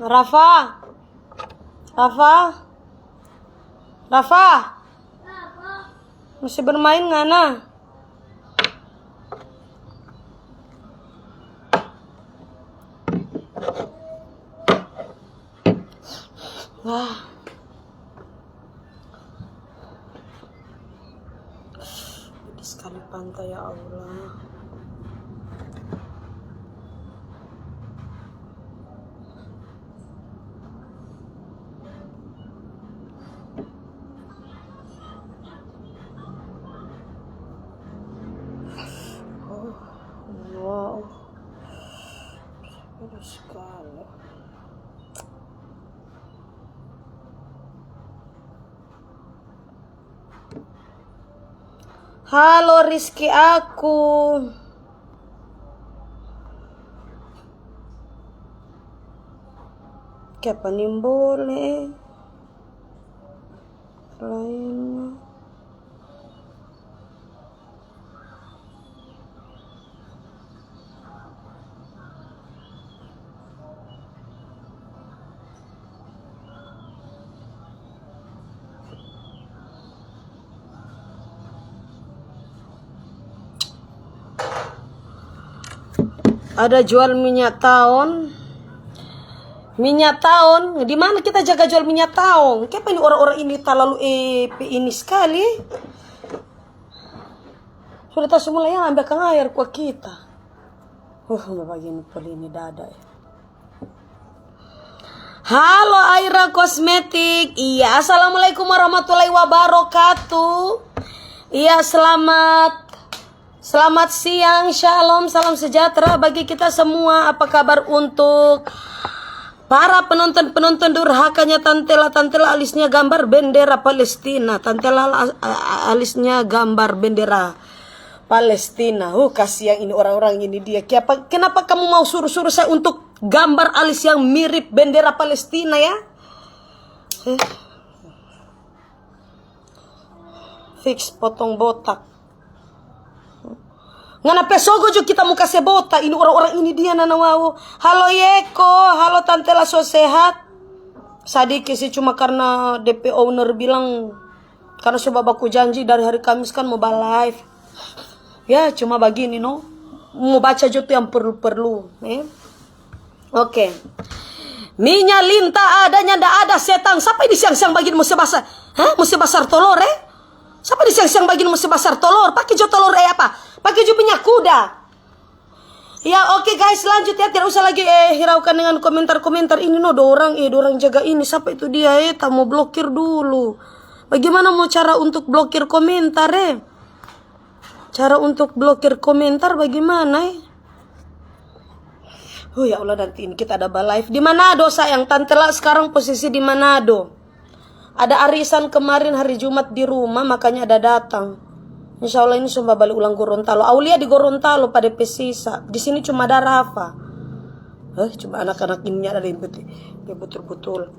Rafa, Rafa, Rafa, masih bermain nggak nah? Wah, ini sekali pantai ya Allah. Wow, bagus sekali. Halo Rizky aku. Kapan nih boleh? Lainnya. Ada jual minyak tahun. Minyak tahun, di mana kita jaga jual minyak tahun? Kenapa ini orang-orang ini terlalu ini sekali? Sudah tahu semula yang ambilkan air kuat kita. Begini poli ini dada ya. Halo Aira Kosmetik. Iya, assalamualaikum warahmatullahi wabarakatuh. Iya, Selamat siang, shalom, salam sejahtera bagi kita semua. Apa kabar untuk para penonton-penonton durhakanya Tantela alisnya gambar bendera Palestina. Tantela alisnya gambar bendera Palestina. Kasihan ini orang-orang ini dia. Kenapa kamu mau suruh-suruh saya untuk gambar alis yang mirip bendera Palestina ya? Fix potong botak. Ngana pesogo juga kita mau kasih botak. Ini orang-orang ini dia nana mau. Halo Yeko, halo Tante Lasso sehat. Sadiki sih cuma karena DP owner bilang karena sebab aku janji dari hari Kamis kan mau live. Ya cuma begini no. Mau baca juga yang perlu-perlu. Oke. Minyak linta adanya ndak ada setan. Siapa ini siang-siang bagin mesti basar? Mesti basar telur Siapa di siang-siang bagin mesti basar telur? Pakai jo telur apa? Pakai juga minyak kuda. Ya oke guys, lanjut ya. Tidak usah lagi hiraukan dengan komentar-komentar ini no. Dorang jaga ini. Siapa itu dia tak mau blokir dulu. Bagaimana mau cara untuk blokir komentar Cara untuk blokir komentar bagaimana Oh ya Allah, nanti ini kita ada live di Manado sayang. Tantela sekarang posisi di Manado. Ada arisan kemarin hari Jumat di rumah, makanya ada datang. Insya Allah ini cuma balik ulang Gorontalo. Aulia di Gorontalo pada pesisa. Di sini cuma ada Rafa. Cuma anak-anak ini ada yang betul-betul.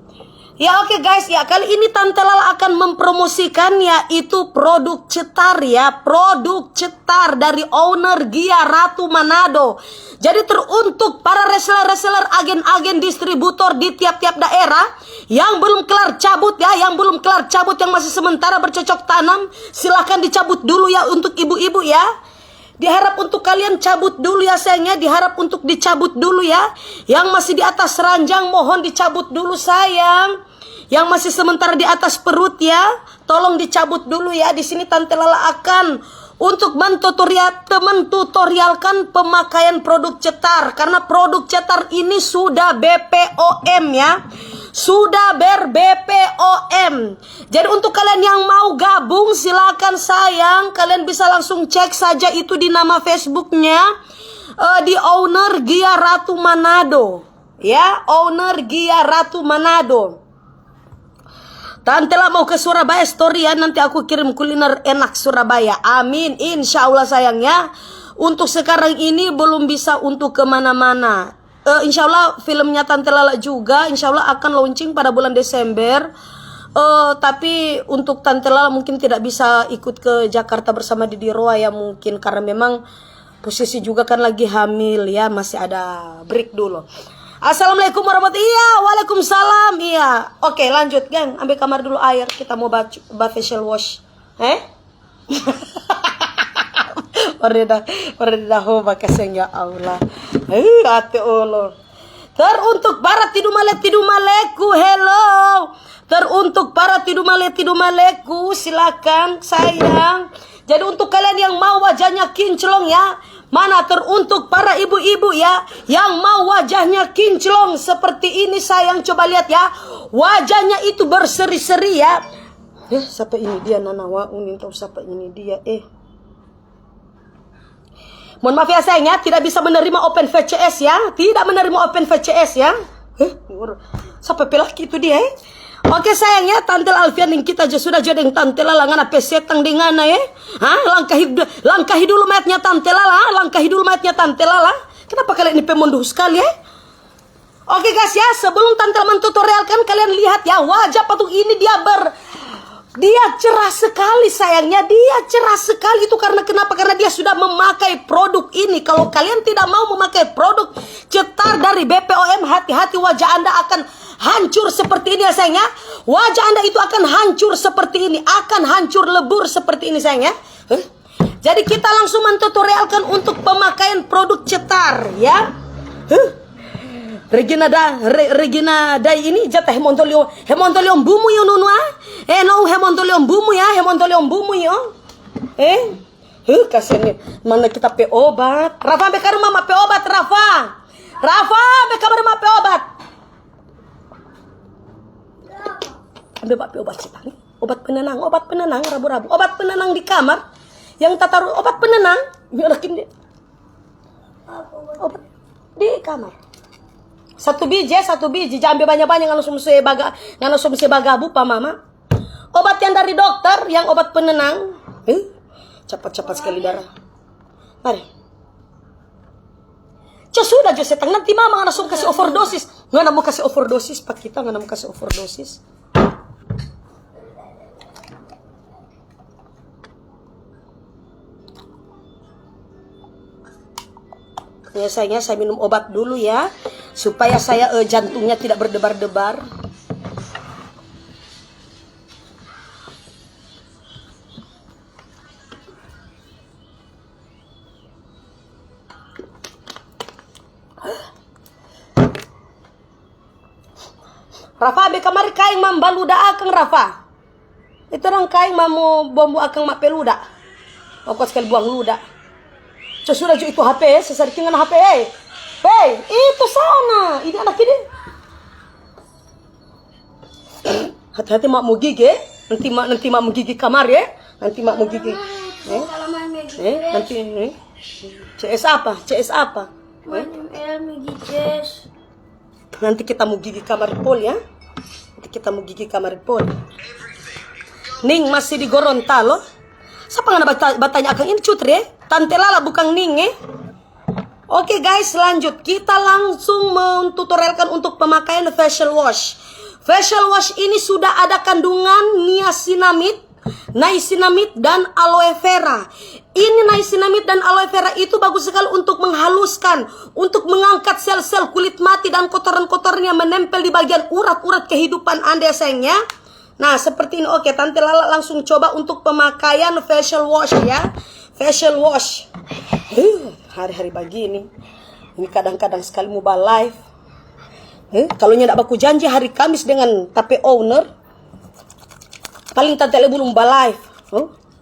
Ya oke guys ya, kali ini Tante Lala akan mempromosikan yaitu produk cetar ya. Produk cetar dari owner Gia Ratu Manado. Jadi teruntuk para reseller-reseller, agen-agen distributor di tiap-tiap daerah yang belum kelar cabut ya, yang masih sementara bercocok tanam, silahkan dicabut dulu ya untuk ibu-ibu ya. Diharap untuk kalian cabut dulu ya sayangnya, diharap untuk dicabut dulu ya. Yang masih di atas ranjang mohon dicabut dulu sayang. Yang masih sementara di atas perut ya, tolong dicabut dulu ya. Di sini Tante Lala akan untuk mentutorialkan pemakaian produk cetar, karena produk cetar ini sudah BPOM ya. Sudah ber-BPOM. Jadi untuk kalian yang mau gabung silakan sayang, kalian bisa langsung cek saja itu di nama Facebooknya di owner Gia Ratu Manado ya, owner Gia Ratu Manado. Tante lah mau ke Surabaya story ya, nanti aku kirim kuliner enak Surabaya. Amin, insya Allah sayangnya. Untuk sekarang ini belum bisa untuk kemana-mana. Insya Allah filmnya Tante Lala juga insya Allah akan launching pada bulan Desember. Tapi untuk Tante Lala mungkin tidak bisa ikut ke Jakarta bersama Didi Roa ya mungkin, karena memang Posisi juga kan lagi hamil ya, masih ada break dulu. Assalamualaikum warahmatullahi wabarakatuh. Iya, waalaikumsalam. Iya. Oke, lanjut, geng. Ambil kamar dulu air. Kita mau baca facial wash. Oreda hoba kaseng ya Allah. Ate Allah. Teruntuk para tidumaleku, hello. Teruntuk para tidumaleku, silakan sayang. Jadi untuk kalian yang mau wajahnya kinclong ya, mana teruntuk para ibu-ibu ya, yang mau wajahnya kinclong seperti ini sayang, coba lihat ya. Wajahnya itu berseri-seri ya. Siapa ini dia Nanawa Unin tahu siapa ini dia Mohon maaf ya sayangnya, tidak bisa menerima open VCS ya. Tidak menerima open VCS ya. Siapa pelaki itu dia Oke sayangnya, Tante Alfian yang kita sudah jadi yang Tante Lala ngana pesetang dengan langkahi dulu mayatnya Tante Lala, langkahi dulu mayatnya Tante Lala. Kenapa kalian ini pemonduh sekali Oke guys ya, sebelum Tante mentutorialkan, kalian lihat ya wajah patung ini dia cerah sekali sayangnya, dia cerah sekali itu karena kenapa? Karena dia sudah memakai produk ini. Kalau kalian tidak mau memakai produk cetar dari BPOM, hati-hati wajah Anda akan hancur seperti ini ya sayangnya. Wajah Anda itu akan hancur seperti ini, akan hancur lebur seperti ini sayangnya. Jadi kita langsung mentutorialkan untuk pemakaian produk cetar ya. Regina Dai ini jatah hemontolium bumu yo nunwa. No hemontolium bumu ya, hemontolium bumu yo. Kasihan mana kita pe obat. Rafa be kamar mama pe obat Rafa. Rafa be kamar mama pe obat. Ambil pe obat cepat nih. Obat penenang, rabu-rabu. Obat penenang di kamar. Yang tak taruh obat penenang, biarakin dia. Obat di kamar. Satu biji, jangan ambil banyak-banyak ngana sumse bagabu pa mama. Obat yang dari dokter, yang obat penenang. Cepat-cepat sekali darah. Mari. Sudah setang nanti mama ngana sum kasih overdosis. Ngana mau kasih overdosis pak kita, ngana mau kasih overdosis. Ya sayangnya saya minum obat dulu ya, supaya saya jantungnya tidak berdebar-debar. Rafa be kamari kain mambaluda akang Rafa. Itu orang kain mamu bombu akang mapeluda. Pokok sekali buang luda. Sudah itu HP, sesarikingan HP. Hey, itu sana. Ini anak ini. Hati-hati mak mau gigi. Nanti mak mau gigi kamar ya. Nanti mak mau gigi. Nanti CS apa? Nanti kita mau gigi kamar pol ya. Ning masih di Gorontalo. Siapa nggak bertanya akan ini Cutri Tante Lala bukan Ning Oke guys, lanjut. Kita langsung mentutorialkan untuk pemakaian facial wash. Facial wash ini sudah ada kandungan niacinamide dan aloe vera. Ini niacinamide dan aloe vera itu bagus sekali untuk menghaluskan, untuk mengangkat sel-sel kulit mati dan kotoran-kotoran yang menempel di bagian urat-urat kehidupan Anda sayangnya. Nah seperti ini. Oke, Tante Lala langsung coba untuk pemakaian facial wash ya. Facial wash. Hari-hari begini. Ini kadang-kadang sekali mau live. Kalau tidak baku janji hari Kamis dengan tape owner. Paling Tante Lala belum live.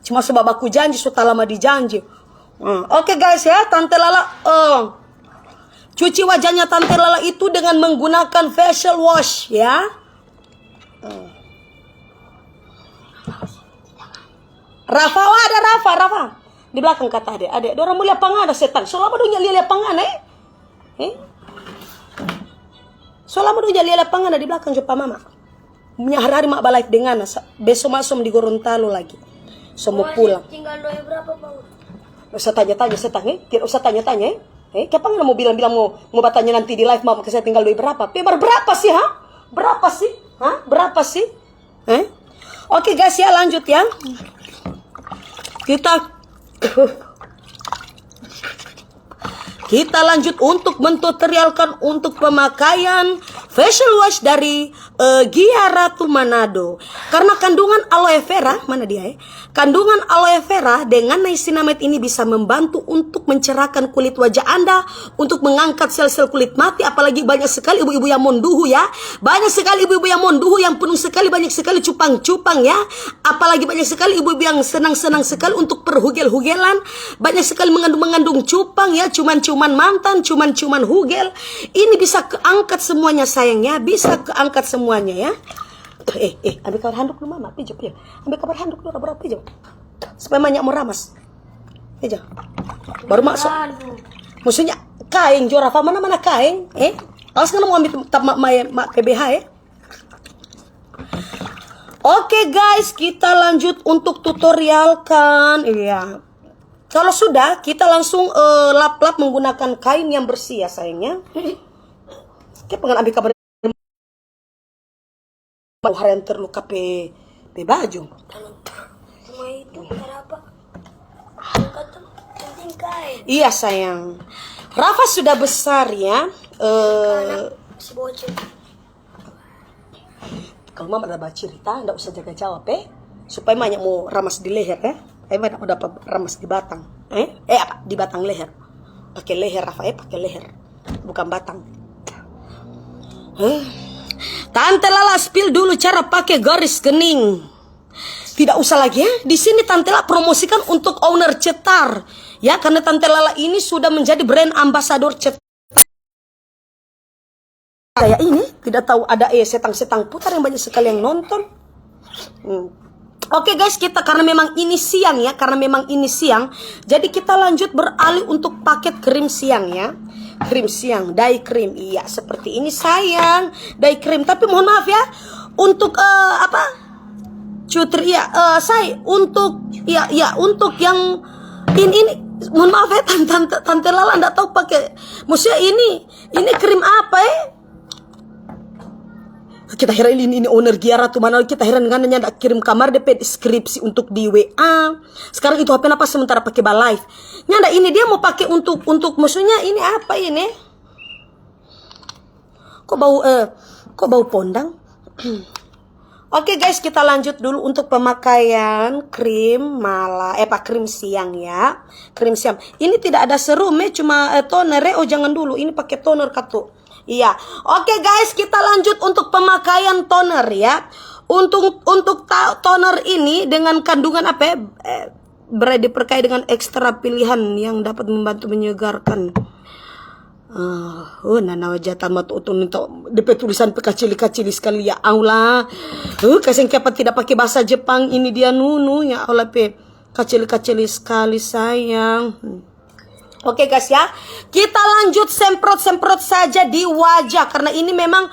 Cuma sebab baku janji, sudah lama dijanji. Oke guys ya, Tante Lala cuci wajahnya Tante Lala itu dengan menggunakan facial wash ya. Rafa, ada Rafa. Di belakang kata adek, orang mulia pangan ada setan. Selama dunia lihat pangan Selama dunia lihat pangan ada di belakang jumpa mama. Punya hari-hari mak balik dengan besok masuk di Gorontalo lagi. Semua pulang. Tinggal doa berapa Pak? Usah tanya-tanya setan Tidak usah tanya-tanya Kapan mau bilang-bilang mau bertanya nanti di live mak saya tinggal doa berapa? Pebar berapa sih Berapa sih? Oke guys ya, lanjut ya. Kita kita lanjut untuk mentutorialkan untuk pemakaian facial wash dari Gia Ratu Manado. Karena kandungan aloe vera, mana dia ya? Kandungan aloe vera dengan niacinamide ini bisa membantu untuk mencerahkan kulit wajah Anda, untuk mengangkat sel-sel kulit mati. Apalagi banyak sekali ibu-ibu yang monduhu ya. Banyak sekali ibu-ibu yang monduhu yang penuh sekali, banyak sekali cupang-cupang ya. Apalagi banyak sekali ibu-ibu yang senang-senang sekali untuk perhugel-hugelan. Banyak sekali mengandung cupang ya, cuman-cuman mantan, cuman-cuman hugel. Ini bisa keangkat semuanya sayangnya, bisa keangkat semuanya ya. Ambil kabar handuk dulu mama, pijam ya. Ambil kabar handuk dulu, berapa pijam. Supaya banyak mau ramas. Pijam. Baru masuk. Maksudnya kain Jorafa mana kain? Awas kan mau ambil mak PBH ya. Oke guys, kita lanjut untuk tutorialkan. Iya. Kalau sudah, kita langsung lap-lap menggunakan kain yang bersih ya sayangnya. Kita pengen ambil kabar hari yang terluka pe baju. Cuma itu kenapa? Penting kain. Iya sayang. Rafa sudah besar ya. Si bocil. Kalau mama ada cerita, nggak usah jaga jawab supaya banyak mau ramas di leher ya. Banyak mau dapat ramas di batang. Apa? Di batang leher. Pakai leher Rafa pakai leher, bukan batang. Tante Lala spill dulu cara pakai garis kening. Tidak usah lagi ya. Di sini Tante Lala promosikan untuk owner Cetar. Ya, karena Tante Lala ini sudah menjadi brand ambasador Cetar. Kayak ini, tidak tahu ada setang-setang putar yang banyak sekali yang nonton. Oke guys, kita karena memang ini siang ya, jadi kita lanjut beralih untuk paket krim siang ya. Krim siang, dye cream. Iya, seperti ini sayang, dye cream. Tapi mohon maaf ya, untuk cutri ya, saya untuk untuk yang ini mohon maaf ya, tante Lala enggak tahu pakai. Maksudnya ini krim apa ya? Kita heran ini owner Gia Ratu Manado, kita heran dengan ndak kirim kamar DP deskripsi untuk di WA. Sekarang itu HP apa sementara pakai live. Nyanda ini dia mau pakai untuk maksudnya ini apa ini? Kok bau pondang? Oke guys, kita lanjut dulu untuk pemakaian krim krim siang ya. Krim siang. Ini tidak ada serum cuma toner. Jangan dulu, ini pakai toner katu. Iya. Oke guys, kita lanjut untuk pemakaian toner ya. Untuk toner ini dengan kandungan apa ya? Diperkaya dengan ekstra pilihan yang dapat membantu menyegarkan. Nana wajatan matu untuk DP tulisan kecil-kecil sekali ya Allah. Kasih siapa tidak pakai bahasa Jepang ini dia nunu ya Allah pe kecil-kecil sekali sayang. Oke guys ya, kita lanjut semprot saja di wajah karena ini memang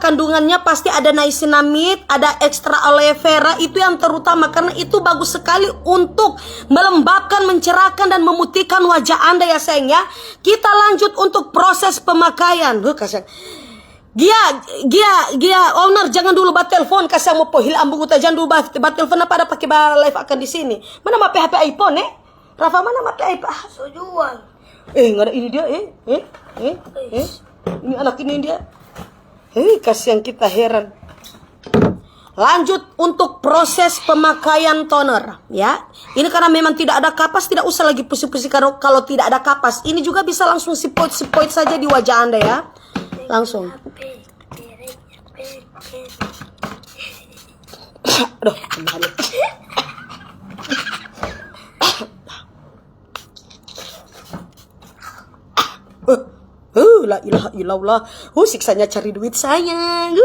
kandungannya pasti ada niacinamide, ada ekstra aloe vera, itu yang terutama karena itu bagus sekali untuk melembabkan, mencerahkan dan memutihkan wajah Anda ya sayang ya. Kita lanjut untuk proses pemakaian. Kasihan. Gia owner jangan dulu bat telepon kasih mau pohil ambung uta jangan dulu bat telepon apa ada pakai live akan di sini. Mana map HP iPhone Rafa mana mati iPad? So jual. Nggak ada ini dia. Ini anak ini dia. Kasihan kita heran. Lanjut untuk proses pemakaian toner ya. Ini karena memang tidak ada kapas, tidak usah lagi pusing-pusing kalau tidak ada kapas. Ini juga bisa langsung siput saja di wajah Anda ya. Langsung. Aduh, kembali. La ilaha illallah. Siksanya cari duit sayang.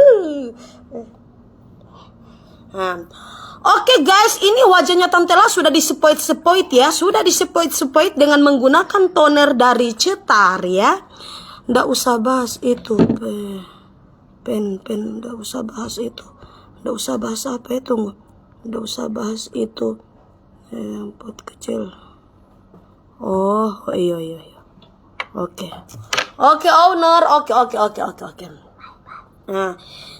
Oke guys, ini wajahnya Tante Lala sudah disepoit ya. Sudah disepoit dengan menggunakan toner dari Cetar ya. Nggak usah bahas itu. Nggak usah bahas itu. Nggak usah bahas apa itu. Nggak usah bahas itu. Yang pot kecil. Oh iya. Oke owner, oke. Nah,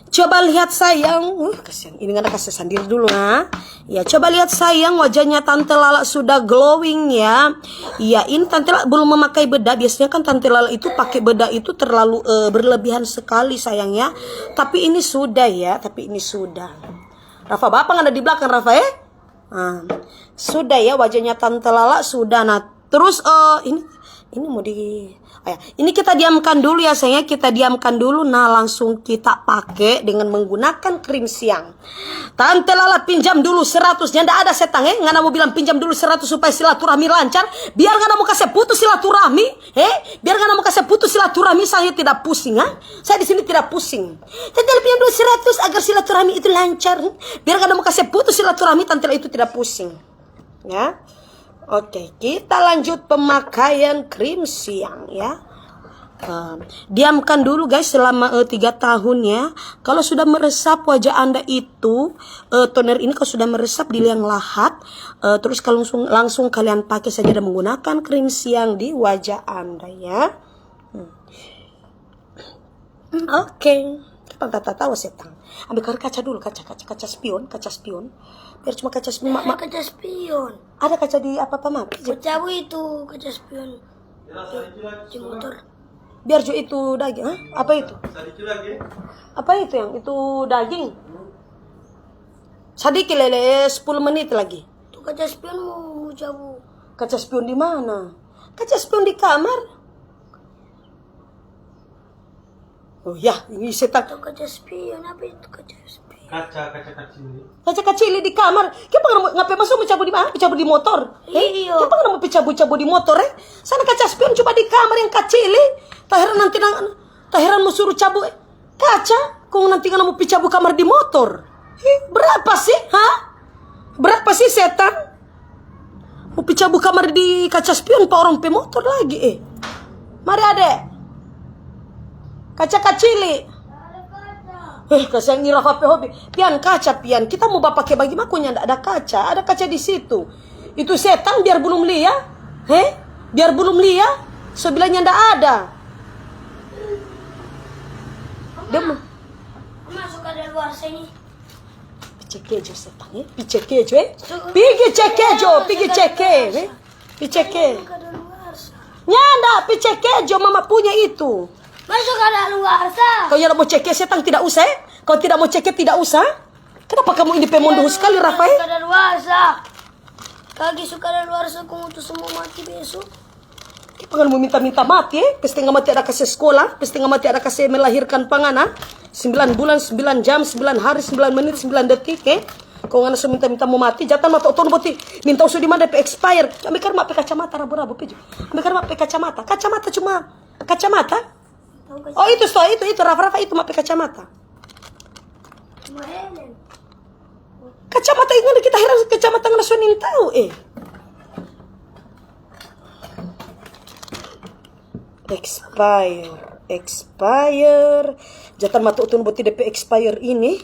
Coba lihat sayang, kasihan. Ini nggak kasih sendiri dulu nah. Ya coba lihat sayang, wajahnya Tante Lala sudah glowing ya. Ya ini Tante Lala belum memakai bedak. Biasanya kan Tante Lala itu pakai bedak itu terlalu berlebihan sekali sayang ya. Tapi ini sudah ya, tapi ini sudah. Rafa bapak nggak ada di belakang Rafa ya? Nah, sudah ya wajahnya Tante Lala sudah. Nah terus ini mau di ini kita diamkan dulu ya sayang, kita diamkan dulu. Nah langsung kita pakai dengan menggunakan krim siang. Tante Lala pinjam dulu 100-nya, ndak ada setang ngana mau bilang pinjam dulu 100 supaya silaturahmi lancar. Biar ngana mau kasih putus silaturahmi, biar ngana mau kasih putus silaturahmi saya tidak pusing Saya di sini tidak pusing. Tante Lala pinjam dulu 100 agar silaturahmi itu lancar. Biar ngana mau kasih putus silaturahmi, Tante Lala itu tidak pusing. Ya. Oke, kita lanjut pemakaian krim siang ya. Diamkan dulu guys selama 3 tahun ya. Kalau sudah meresap wajah Anda itu, toner ini kalau sudah meresap di liang lahat, terus kalau langsung kalian pakai saja dan menggunakan krim siang di wajah Anda ya. Oke. Tahu setang. Ambil kaca dulu, kaca spion. Biar cuma kaca spion. Kaca spion. Ada kaca di apa mak? Pecah itu kaca spion. Di motor. Biar jo itu daging. Apa itu? Apa itu yang itu daging? Sadiki lele 10 menit lagi. Tuh kaca spion mau jauh. Kaca spion di mana? Kaca spion di kamar. Oh ya, ini setan. Tuh kaca spion, apa itu kaca spion? Kaca kecil. Kaca kecil di kamar. Kenapa ngapain masuk mencabut di mana? Cabut di motor. Iya. Kenapa nggak mau cabut di motor Sana kaca spion coba di kamar yang kecil Tahiran nanti tahiran mau suruh cabut kaca. Kau nanti nggak mau cabut kamar di motor. Berapa sih? Berapa sih setan? Mau cabut kamar di kaca spion pak orang pemotor lagi Mari adek. Kaca kecil. Kasihan ngira HP hobi. Pian kaca pian. Kita mau pakai bagi makunya ndak ada kaca. Ada kaca di situ. Itu setan biar belum lihat. Biar belum lihat. Sebelahnya ndak ada. Masuk ke luar sini. Picekejo setan Picekejo Pigi cekejo. Piceke. Nyanda picekejo mama punya itu. Masuk ke luar sana. Kau yang mau cek setan tidak usah Kau tidak mau cek tidak usah. Kenapa kamu ini pemondoh sekali Rafael? Suka luar sana. Kaki suka luar sana kamu tuh semua mati besok. Jangan mau minta mati Pasti nggak mati ada kasih sekolah. Pasti nggak mati ada kasih melahirkan pangana 9 bulan, 9 jam, 9 hari, 9 menit, 9 detik Kau nggak langsung minta mau mati. Jatan mata oton boti. Minta usul di mana expire. Ambil karma pakai kacamata rabu-rabu peju. Ambil karma pakai kacamata. Kacamata cuma kacamata. Oh itu Rafa itu pakai kacamata. Kacamata ini kita heran kacamata ngelasonin tahu Expire. Jatan mata utun buti DP expire ini.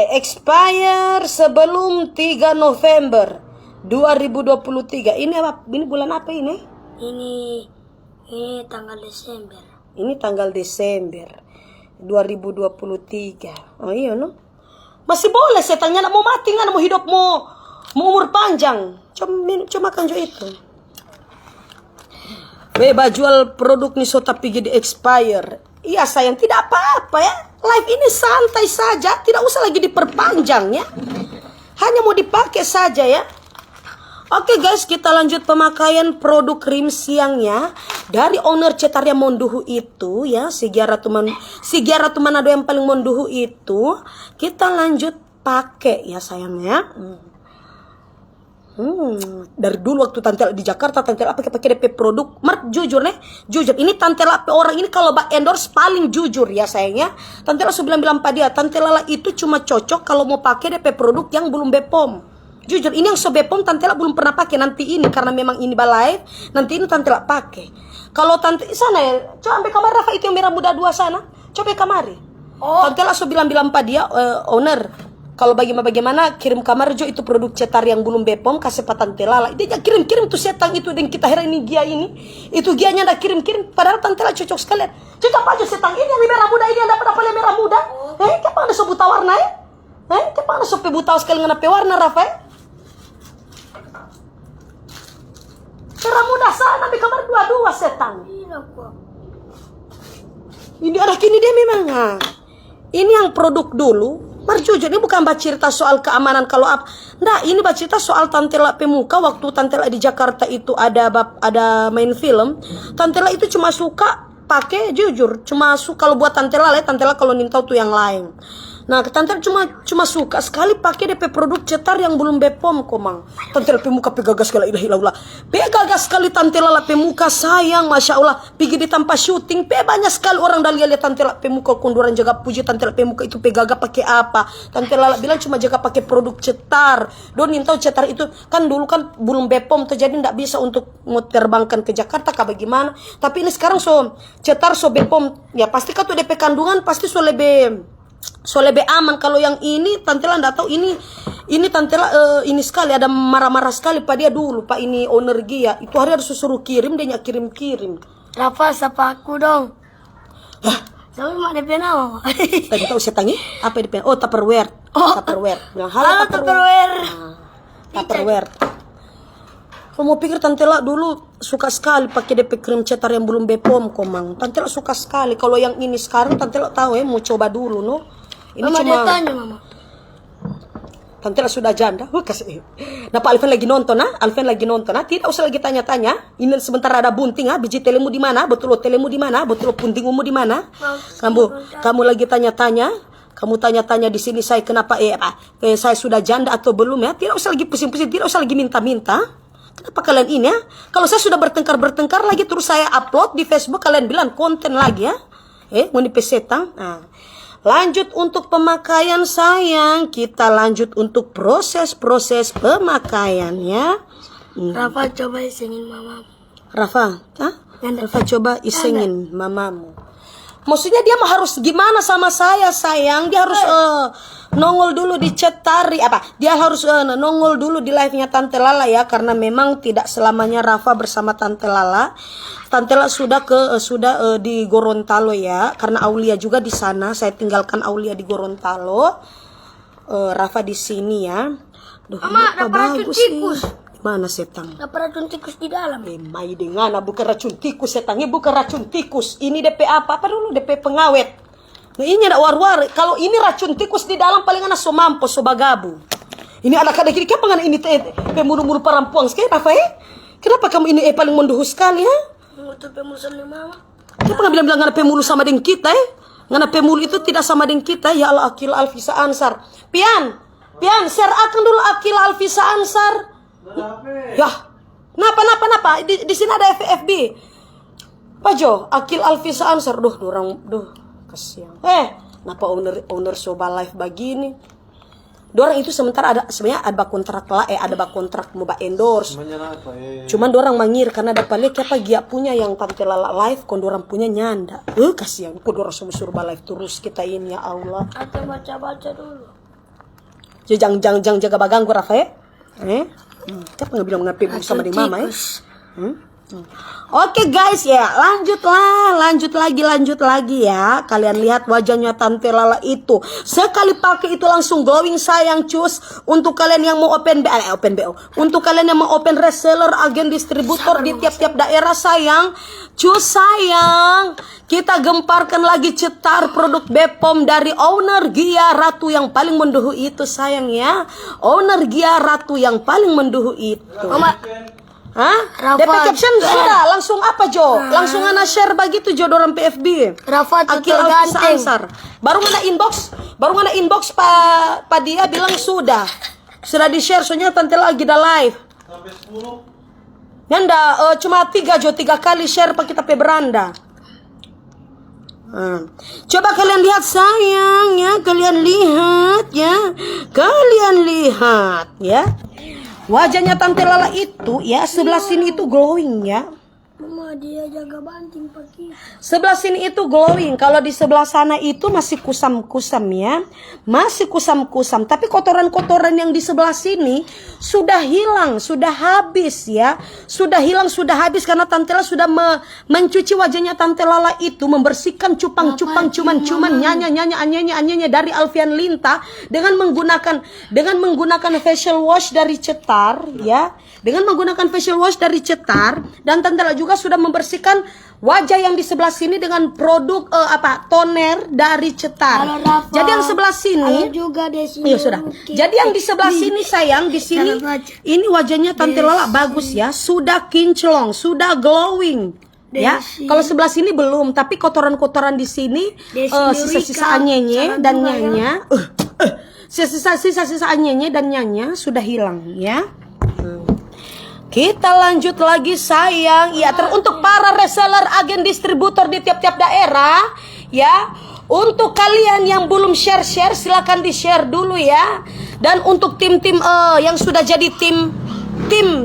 Expire sebelum 3 November 2023. Ini apa? Ini bulan apa ini? Ini tanggal Desember. Ini tanggal Desember 2023. Oh iya no. Masih boleh setannya nak mau mati nggak mau hidup mau umur panjang. Cuma kan jo itu. Beba jual produk nih so tapi jadi expire. Iya sayang tidak apa-apa ya. Live ini santai saja, tidak usah lagi diperpanjang ya. Hanya mau dipakai saja ya. Oke guys, kita lanjut pemakaian produk krim siangnya dari owner Cetaria Monduhu itu ya, Sigiara Ratu Manado yang paling Monduhu itu. Kita lanjut pakai ya sayangnya. Dari dulu waktu Tante di Jakarta Tante pakai DP produk jujur ini Tante orang ini kalau endorse paling jujur ya sayangnya. Tante sudah bilang pada dia Tante Lala itu cuma cocok kalau mau pakai DP produk yang belum Bepom. Jujur ini yang so Bepom Tante belum pernah pakai. Nanti ini karena memang ini live, nanti ini Tante pakai. Kalau Tante sana ya, coba ambil kamar Rafa itu yang merah muda 2 sana. Coba kamari. Tante so bilang pada dia owner Kalau bagaimana kirim kamar Jo itu produk cetar yang belum Bepom kasih pak Tante Lala. Dia kirim tuh setang itu dan kita heran ini Gia ini. Itu Gianya dah kirim padahal Tante Lala cocok sekali. Cocok aja setang ini yang merah muda ini yang dapat merah muda. Kenapa anda so buta warna ya? Kenapa anda so buta sekali dengan warna Rafa? Merah muda sana di kamar dua setang. Ini ada kini dia memang. Ini yang produk dulu. Jujur ini bukan cerita soal keamanan kalau apa. Nah, ini cerita soal Tante Lala Pemuka waktu Tante Lala di Jakarta itu ada main film. Tante Lala itu cuma suka pakai jujur, cuma suka kalau buat Tante Lala kalau nintau tuh yang lain. Nah, Tante Lala cuma suka sekali pakai DP produk cetar yang belum Bepom komang. Tante Lala Pemuka pegagas sekali ilahilallah. Pegagas sekali Tante Lala Pemuka sayang Masya Allah. Pergi di tanpa syuting, banyak sekali orang dah lihat Tante Lala Pemuka konduran jaga puji Tante Lala Pemuka itu pegaga pakai apa. Tante Lala bilang cuma jaga pakai produk cetar. Don nintau cetar itu kan dulu kan belum Bepom tuh jadi ndak bisa untuk mau terbangkan ke Jakarta kah bagaimana. Tapi ini sekarang so cetar so Bepom ya pasti kan tuh DP kandungan pasti so lebih aman. Kalau yang ini Tante Lala enggak tahu ini Tante Lala ini sekali ada marah-marah sekali pak dia dulu pak ini owner Gia itu hari harus suruh kirim dia kirim Rafa sapa aku dong. Tapi mak DP nama. Tadi tahu setangi apa DP? Oh Tupperware. Tupperware. Bilang Halo Tupperware. Tupperware. Kamu mau pikir Tante Lala dulu suka sekali pakai DP krim cetar yang belum Bepom komang. Tante Lala suka sekali. Kalau yang ini sekarang Tante Lala tahu mau coba dulu no. Ini Mama cuma dia tanya Mama. Tante Lala sudah janda. Kasih. Nah Pak Alvin lagi nonton Alvin lagi nonton Tidak usah lagi tanya-tanya. Ini sebentar ada bunting biji telemu di mana? Betul telemu di mana? Betul puntingmu di mana? Kamu lagi tanya-tanya. Kamu tanya-tanya di sini saya kenapa saya sudah janda atau belum ya? Tidak usah lagi pusing-pusing, tidak usah lagi minta-minta. Kenapa kalian ini ya? Kalau saya sudah bertengkar lagi terus saya upload di Facebook kalian bilang konten lagi ya? Mau di pesetang. Nah, lanjut untuk pemakaian sayang. Kita lanjut untuk proses pemakaian ya. Rafa coba isengin mamamu. Rafa coba isengin mamamu. Maksudnya dia harus gimana sama saya sayang? Dia harus nongol dulu di chat tari Dia harus nongol dulu di live-nya Tante Lala ya karena memang tidak selamanya Rafa bersama Tante Lala. Tante Lala sudah di Gorontalo ya karena Aulia juga di sana. Saya tinggalkan Aulia di Gorontalo. Rafa di sini ya. Mama, dapat racun tikus. Mana setang? Dapat racun tikus di dalam. Mai dengan bukan racun tikus setang. Ini bukan racun tikus. Ini DP apa dulu? DP pengawet. Nah ini ada war-war. Kalau ini racun tikus di dalam paling anak so mampus so bagabu. Ini anak-anak ini kenapa ini pembunuh-bunuh perempuan sekali Rafa Kenapa kamu ini paling menduhus sekali ya? Itu pemuluh sama Mama. Kenapa nggak bilang ngana pemuluh sama dengan kita Ngana pemuluh itu tidak sama dengan kita. Ya Allah Akil Alfisa Ansar. Pian share akan dulu Akil Alfisa Ansar. Ya, kenapa? Di sini ada FB. Pak Jo, Akil Alfisa Ansar. Kasihan. Kenapa owner Soba Live begini? Dorang itu sementara sebenarnya ada kontrak lah, ada kontrak mau endorse. Cuman dorang mangir karena dapat lihat apa Gia punya yang Tante Lala Live, kon dorang punya nyanda. Kasihan, kok dorang suruh live terus kita ini ya Allah. Atau baca dulu. Jangan jaga baganggu Rafa Kenapa nggak bilang ngapain sama di mama Oke guys ya, lanjut lagi ya. Kalian lihat wajahnya Tante Lala itu. Sekali pakai itu langsung glowing sayang cus. Untuk kalian yang mau open BO. Untuk kalian yang mau open reseller, agen distributor di tiap-tiap daerah sayang. Cus sayang. Kita gemparkan lagi cetar produk Bepom dari owner Gia Ratu yang paling menduhu itu sayang ya. Owner Gia Ratu yang paling menduhu itu. DP caption sudah langsung apa Jo? Langsung ana share begitu Jo dorang PFB. Rafa Akil Alfisa Ansar. Baru ngana inbox pa dia bilang sudah di share soalnya Tante lagi dah live. Sampai 10. Nyanda cuma 3 Jo 3 kali share pa kita pe beranda. Coba kalian lihat sayang ya, kalian lihat ya. Wajahnya Tante Lala itu ya sebelah sini itu glowing ya. Mama dia jaga banting pakai. Sebelah sini itu glowing. Kalau di sebelah sana itu masih kusam-kusam ya. Masih kusam-kusam. Tapi kotoran-kotoran yang di sebelah sini sudah hilang, sudah habis ya. Sudah hilang, sudah habis karena Tante Lala sudah mencuci wajahnya Tante Lala itu, membersihkan cupang-cupang, cuman-cuman, nyanya-nyanya, anyanya dari Alfian Linta dengan menggunakan facial wash dari Cetar ya. Dengan menggunakan facial wash dari Cetar, dan Tante Lala juga sudah membersihkan wajah yang di sebelah sini dengan produk toner dari Cetar. Jadi yang sebelah sini juga di sini. iya sudah. Jadi yang di sebelah sini sayang, di sini ini wajahnya Tante Lala bagus ya, sudah kinclong, sudah glowing. Ya, kalau sebelah sini belum, tapi kotoran-kotoran di sini sisa-sisa anyenya dan nyanya, sisa-sisa anyenya dan nyanya sudah hilang ya. Kita lanjut lagi sayang. Ya, untuk para reseller, agen distributor di tiap-tiap daerah ya. Untuk kalian yang belum share silakan di-share dulu ya. Dan untuk tim-tim yang sudah jadi tim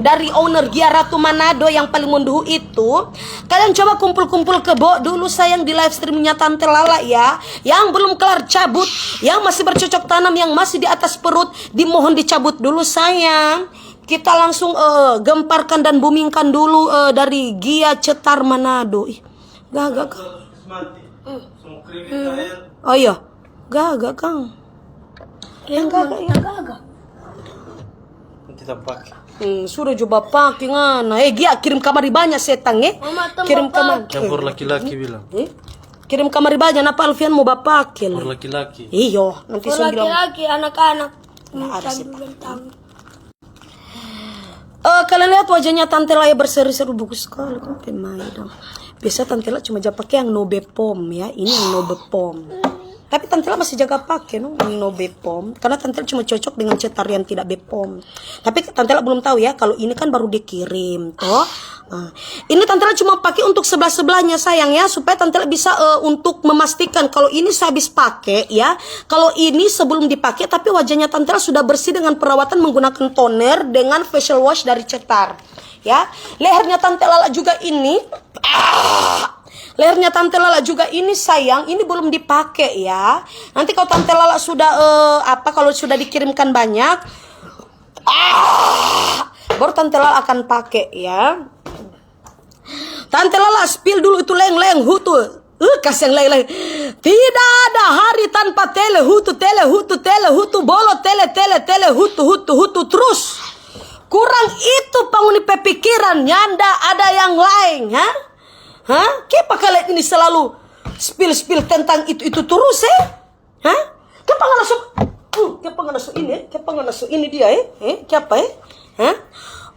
dari owner Gia Ratu Manado yang paling munduh itu, kalian coba kumpul-kumpul kebo dulu sayang di live streamnya Tante Lala ya. Yang belum kelar cabut, yang masih bercocok tanam, yang masih di atas perut, dimohon dicabut dulu sayang. Kita langsung gemparkan dan boomingkan dulu dari Gia Cetar Manado. Ih, gagak Kang. Oh iya, gagak Kang. Yang gagak ya. Tidak pakai. Sudah coba pakai ngana. Gia kirim kamari banyak setang kirim kamar. Campur laki-laki bilang. Kirim kamari banyak. Apa Alfian mau bapak pakai? Campur laki-laki. Iyo, nanti saya bilang. Laki-laki, anak-anak. Nah, ada kalian lihat wajahnya Tante Lala berseri-seri, bagus sekali kan pemain dong. Biasa Tante Lala cuma jaga pakai yang no bepom ya, ini yang no bepom. Tapi Tante Lala masih jaga pakai yang no bepom karena Tante Lala cuma cocok dengan Cetar yang tidak bepom. Tapi Tante Lala belum tahu ya kalau ini kan baru dikirim toh. Nah, ini Tante Lala cuma pakai untuk sebelah-sebelahnya sayang ya, supaya Tante Lala bisa untuk memastikan kalau ini saya habis pakai ya. Kalau ini sebelum dipakai tapi wajahnya Tante Lala sudah bersih dengan perawatan menggunakan toner dengan facial wash dari Cetar ya. Lehernya Tante Lala juga ini lehernya Tante Lala juga ini sayang, ini belum dipakai ya. Nanti kalau Tante Lala sudah kalau sudah dikirimkan banyak baru Tante Lala akan pakai ya. Tante Lala spill dulu itu leng-leng hutu. Kasih yang leng-leng. Tidak ada hari tanpa tele hutu bolo tele hutu terus. Kurang itu penghuni pepikiran nyanda ada yang lain, Kenapa kalian ini selalu spill tentang itu terus Kenapa nggak masuk ini dia Kenapa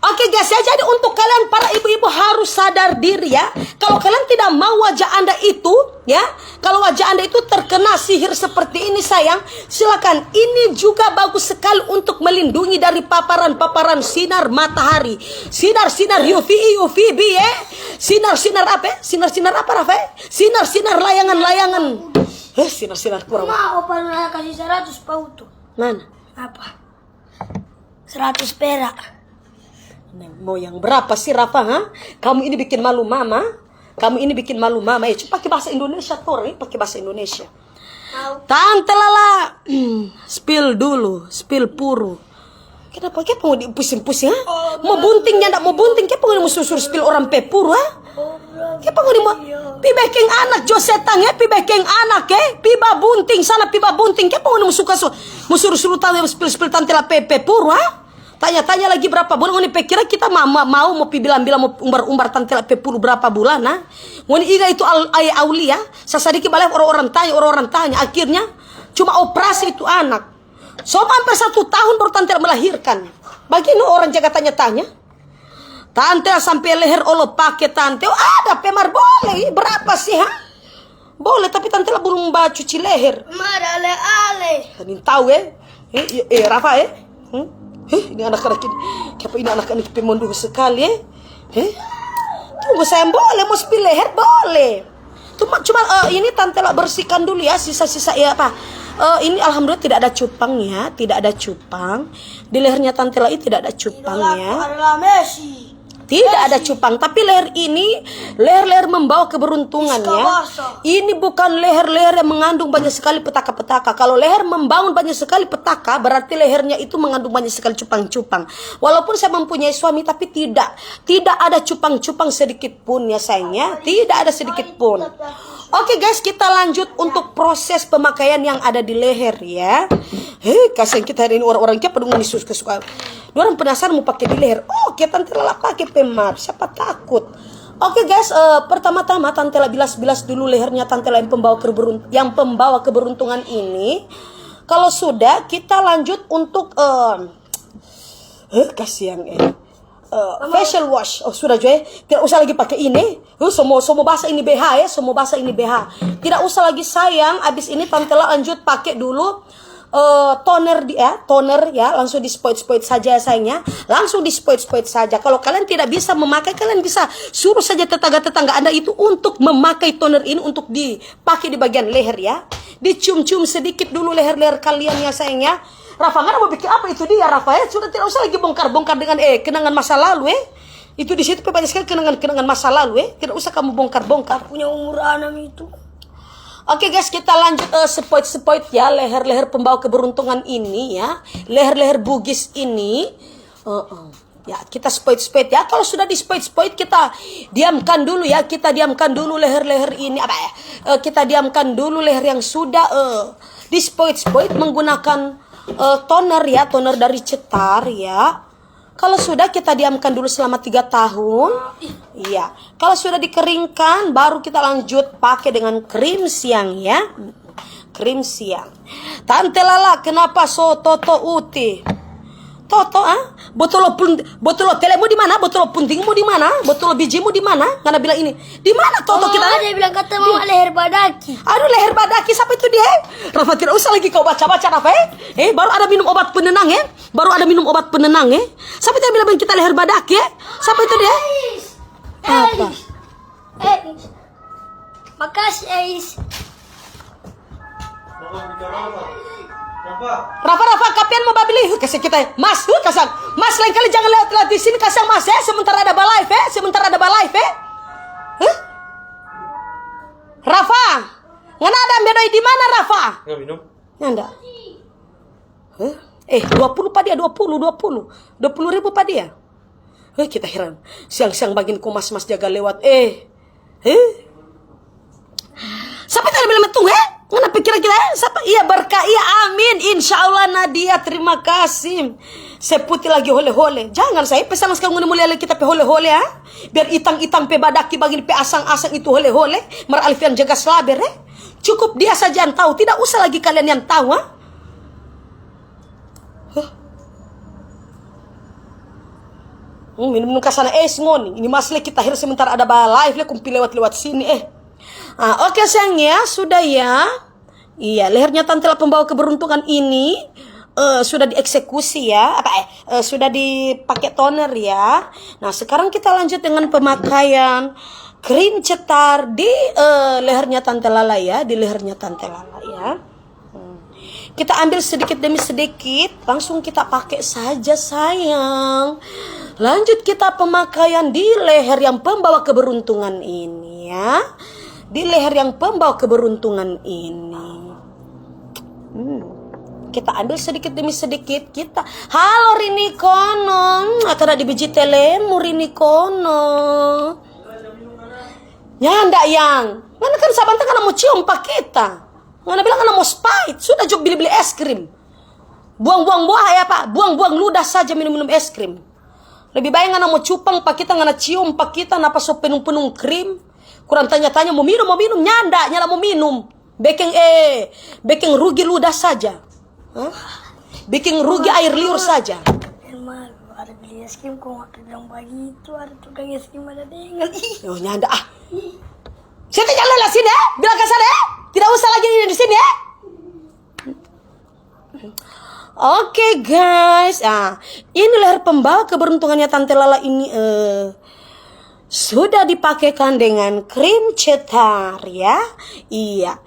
Oke guys ya, jadi untuk kalian para ibu-ibu harus sadar diri ya. Kalau kalian tidak mau wajah Anda itu ya, kalau wajah Anda itu terkena sihir seperti ini sayang, silakan. Ini juga bagus sekali untuk melindungi dari paparan-paparan sinar matahari. Sinar-sinar UVB ya. Sinar-sinar apa? Sinar-sinar apa Rafa? Sinar-sinar layangan-layangan. Sinar-sinar kurang. Mau opa Naya kasih 100 pautu. Mana? Apa? 100 perak. Mau yang berapa sih Rafa? Kamu ini bikin malu mama. Pakai bahasa Indonesia tuh, pakai bahasa Indonesia. Tante Lala, spill dulu, spill puru. Kenapa? Kenapa mau dipusing-pusing mau buntingnya ndak mau bunting? Kenapa mau susur spill orang pepuru Kenapa mau pi baking anak jo setang pi baking anak piba bunting sana piba bunting. Kenapa mau suruh tante spill Tante Lala pepuru Tanya-tanya lagi berapa bulan. Ngoni pikir kita mau bilang mau umbar Tante Lala pepuru berapa bulan Ngoni iga itu aulia. Sasadiki balik orang-orang tanya. Akhirnya cuma operasi itu anak. So hampir 1 tahun baru Tante Lala melahirkan. Bagaimana orang jaga tanya-tanya. Tante Lala sampai leher Allah pakai Tante. Ada pemar boleh. Berapa sih Boleh tapi Tante Lala belum cuci leher. Mara ale. Tadi tahu Rafa ini anak-anak ini. Kenapa ini anak-anak pemonduh sekali Tunggu saya boleh mau spill leher boleh. Cuma ini Tante Lala bersihkan dulu ya sisa-sisa ini alhamdulillah tidak ada cupang ya, tidak ada cupang. Di lehernya Tante Lala ini tidak ada cupang ya. Adalah Messi. Tidak ada cupang, tapi leher ini leher-leher membawa keberuntungan ya. Ini bukan leher-leher yang mengandung banyak sekali petaka-petaka. Kalau leher membangun banyak sekali petaka, berarti lehernya itu mengandung banyak sekali cupang-cupang. Walaupun saya mempunyai suami, tapi tidak ada cupang-cupang sedikit pun ya sayangnya. Tidak ada sedikit pun. Oke guys, kita lanjut untuk proses pemakaian yang ada di leher ya. Kasihan kita hari ini orang-orang kita pedungan Yesus kesukaan. Orang penasaran mau pakai di leher. Oh, kita Tante Lala pakai pemar. Siapa takut? Oke guys, pertama-tama Tante Lala bilas-bilas dulu lehernya Tante Lala yang pembawa keberuntungan ini. Kalau sudah, kita lanjut untuk kasihan facial wash. Oh sudah Joy, tidak usah lagi pakai ini. Semua bahasa ini BH ya, semua bahasa ini BH. Tidak usah lagi sayang. Abis ini Tante Lala lanjut pakai dulu toner ya, langsung di spoit saja sayangnya, langsung di spoit saja. Kalau kalian tidak bisa memakai, kalian bisa suruh saja tetangga-tetangga Anda itu untuk memakai toner ini untuk dipakai di bagian leher ya. Dicium-cium sedikit dulu leher-leher kalian ya sayangnya. Rafa nggak mau bikin apa itu dia Rafa ya, sudah tidak usah lagi bongkar-bongkar dengan kenangan masa lalu itu di situ banyak sekali kenangan masa lalu tidak usah kamu bongkar-bongkar. Punya umur 6 itu. Oke guys, kita lanjut spoit ya, leher-leher pembawa keberuntungan ini ya, leher-leher bugis ini. Ya, kita spoit ya. Kalau sudah di spoit kita diamkan dulu ya, kita diamkan dulu leher-leher ini kita diamkan dulu leher yang sudah di spoit menggunakan toner ya, toner dari Cetar ya. Kalau sudah kita diamkan dulu selama 3 tahun. Iya. Kalau sudah dikeringkan baru kita lanjut pakai dengan krim siang ya. Krim siang. Tante Lala kenapa so toto uti? Toto Botol telemu di mana? Botol puntingmu di mana? Botol bijimu di mana? Ngana bilang ini. Di mana Toto kita? Dia bilang kata mau leher badaki. Aduh leher badaki siapa itu dia? Rafa tidak usah lagi kau baca-baca Rafa baru ada minum obat penenang Baru ada minum obat penenang Siapa itu yang bilang kita leher badaki Siapa itu dia? Apa? Makasih Ais. Rafa, kapian mau babili kasih kita Mas, kasang Mas lain kali jangan lihat di sini kasang Mas sementara ada balive Rafa, ngana ada bedoi di mana Rafa? Nggak minum? Nggak. 20 pak dia, 20 ribu pak dia. Kita heran. Siang-siang baginku mas-mas jaga lewat. Siapa yang bilang metung Ngana pikiran kita siapa? Iya berkah, iya amin. Insya Allah Nadia, terima kasih. Seputi lagi hole-hole. Jangan saya pesan sekarang mulai kita pe hole-hole biar itang-itang pe badaki bagi pe asang-asang itu hole-hole. Mar Alfian jaga slaber Cukup dia saja yang tahu. Tidak usah lagi kalian yang tahu minum kasana ngoni. Ini masle kita akhir sementara ada live kumpil lewat sini Oke sayangnya, sudah ya. Iya, lehernya Tante Lala pembawa keberuntungan ini sudah dieksekusi ya. Sudah dipakai toner ya. Nah, sekarang kita lanjut dengan pemakaian krim Cetar di lehernya Tante Lala ya, di lehernya Tante Lala ya. Kita ambil sedikit demi sedikit, langsung kita pakai saja sayang. Lanjut kita pemakaian di leher yang pembawa keberuntungan ini ya. Di leher yang pembawa keberuntungan ini. Kita ambil sedikit demi sedikit. Kita halo Rini Kono. Akan ada biji telemu Rini Kono. Nyanda yang. Mana kan sabanta kan mau cium pak kita. Ngana bilang kan mau spite. Sudah jok beli-beli es krim. Buang-buang buah ya pak. Buang-buang ludah saja minum-minum es krim. Lebih baik ngana mau cupang pak kita, ngana cium pak kita, napa so penung-penung krim. Kurang tanya-tanya mau minum nyanda nyala mau minum. Bikin rugi ludah saja. Bikin rugi air liur saja. Emang ada beli es krim kok nggak bilang begitu, ada tukang es krim ada dengan Oh nyanda Saya jalan lah sini bilang ke sana tidak usah lagi di sini Oke guys, ini leher pembawa keberuntungannya Tante Lala ini sudah dipakaikan dengan krim cetar ya. Iya.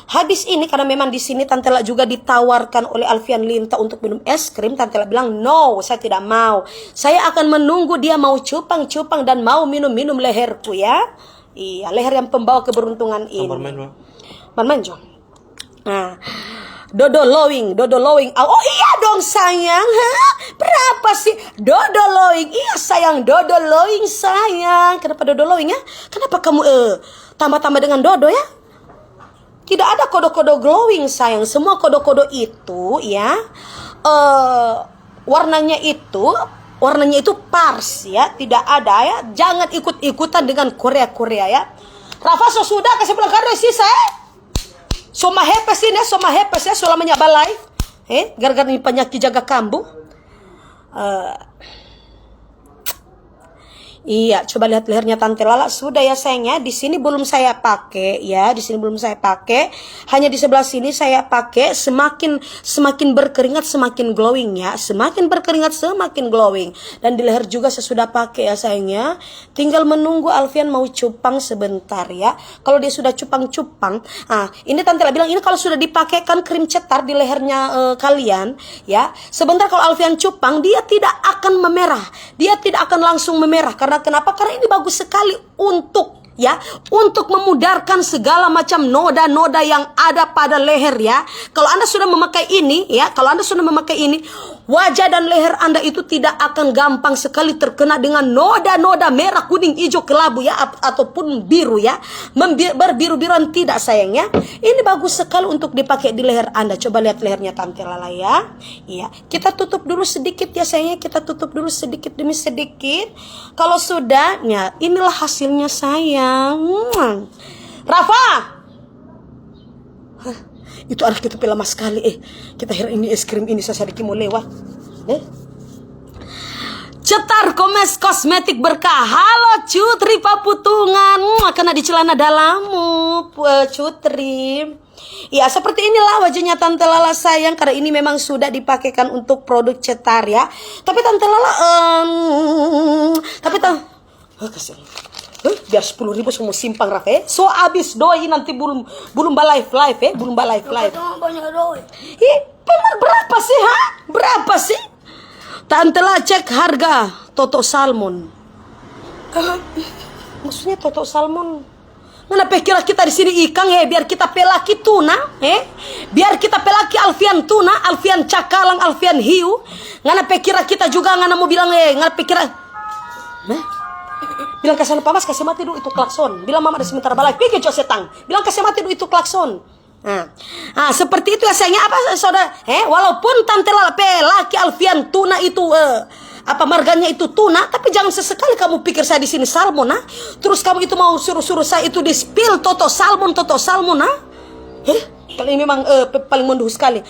Habis ini karena memang di sini Tante Ella juga ditawarkan oleh Alfian Linta untuk minum es krim, Tante Ella bilang no, saya tidak mau. Saya akan menunggu dia mau cupang-cupang dan mau minum-minum leherku ya. Iya, leher yang pembawa keberuntungan ini. Main John. Dodo Lowing. Oh iya dong sayang. Berapa sih Dodo Lowing? Iya sayang, Dodo Lowing sayang. Kenapa Dodo Lowing ya? Kenapa kamu tambah-tambah dengan Dodo ya? Tidak ada kodo-kodo glowing sayang. Semua kodo-kodo itu ya warnanya itu pars ya. Tidak ada ya. Jangan ikut-ikutan dengan Korea ya. Rafa sudah kasih pulang kado sih saya. Soma hepes ini, selamanya balai. Gara-gara ini penyakit jaga kambuh. Iya, coba lihat lehernya Tante Lala. Sudah ya sayangnya, di sini belum saya pakai ya, hanya di sebelah sini saya pakai. Semakin berkeringat semakin glowing ya, semakin berkeringat semakin glowing. Dan di leher juga saya sudah pakai ya sayangnya. Tinggal menunggu Alfian mau cupang sebentar ya. Kalau dia sudah cupang, ini Tante Lala bilang ini kalau sudah dipakaikan krim cetar di lehernya kalian ya, sebentar kalau Alfian cupang dia tidak akan memerah, dia tidak akan langsung memerah. Kenapa? Karena ini bagus sekali untuk memudarkan segala macam noda-noda yang ada pada leher ya. Kalau Anda sudah memakai ini ya, wajah dan leher Anda itu tidak akan gampang sekali terkena dengan noda-noda merah, kuning, hijau, kelabu ya, ataupun biru ya. Berbiru-biruan tidak sayangnya. Ini bagus sekali untuk dipakai di leher Anda. Coba lihat lehernya Tante Lala ya. Iya, kita tutup dulu sedikit ya sayangnya, kita tutup dulu sedikit demi sedikit. Kalau sudah, ya inilah hasilnya sayang. Rafa, itu anak itu lama sekali. Kita heran ini es krim ini saya sedikit mau lewat. Cetar Komes Kosmetik Berkah. Halo Cutri Paputungan, kena di celana dalammu Cutri. Ya seperti inilah wajahnya Tante Lala sayang, karena ini memang sudah dipakaikan untuk produk cetar ya. Tapi Tante Lala kasih. Biar 10.000 semua simpang Rafa so abis doi nanti belum live belum live. Banyak doi. Benar berapa sih Tante Lala cek harga Toto Salmon. Maksudnya Toto Salmon kenapa kira kita di sini ikan biar kita pelaki tuna biar kita pelaki Alfian tuna, Alfian cakalang, Alfian hiu. Kenapa kira kita juga ngana mau bilang kenapa kira bilang ke sana pamas kasih mati dulu itu klakson. Bilang mama ada sebentar balik. Pikir jo setang. Bilang kasih mati dulu itu klakson. Seperti itu ya sayangnya apa saudara? Walaupun Tante Lala pelaki Alfian tuna itu marganya itu tuna, tapi jangan sesekali kamu pikir saya di sini salmon terus kamu itu mau suruh saya itu di spill Toto Salmon Kali ini memang paling munduh sekali.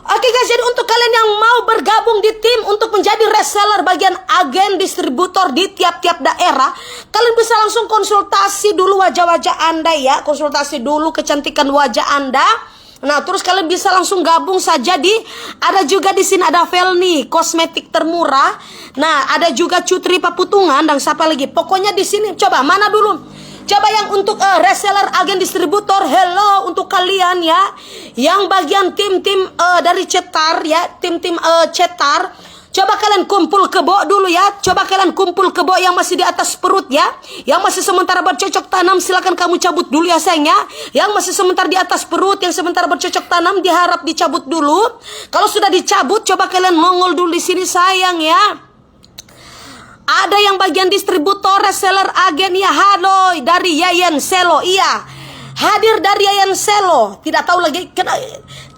Oke guys, jadi untuk kalian yang mau bergabung di tim untuk menjadi reseller bagian agen distributor di tiap-tiap daerah, kalian bisa langsung konsultasi dulu wajah-wajah Anda ya, konsultasi dulu kecantikan wajah Anda. Nah, terus kalian bisa langsung gabung saja ada juga di sini ada Velni, kosmetik termurah. Nah, ada juga Cutri Paputungan dan siapa lagi? Pokoknya di sini coba mana dulu? Coba yang untuk reseller, agen distributor, hello untuk kalian ya. Yang bagian tim-tim dari cetar ya, tim-tim cetar. Coba kalian kumpul kebo dulu ya. Coba kalian kumpul kebo yang masih di atas perut ya. Yang masih sementara bercocok tanam silakan kamu cabut dulu ya sayang ya. Yang masih sementara di atas perut, yang sementara bercocok tanam diharap dicabut dulu. Kalau sudah dicabut coba kalian nongol dulu di sini sayang ya. Ada yang bagian distributor, reseller, agen ya. Halo dari Yayan Selo. Iya, hadir dari Yayan Selo. Tidak tahu lagi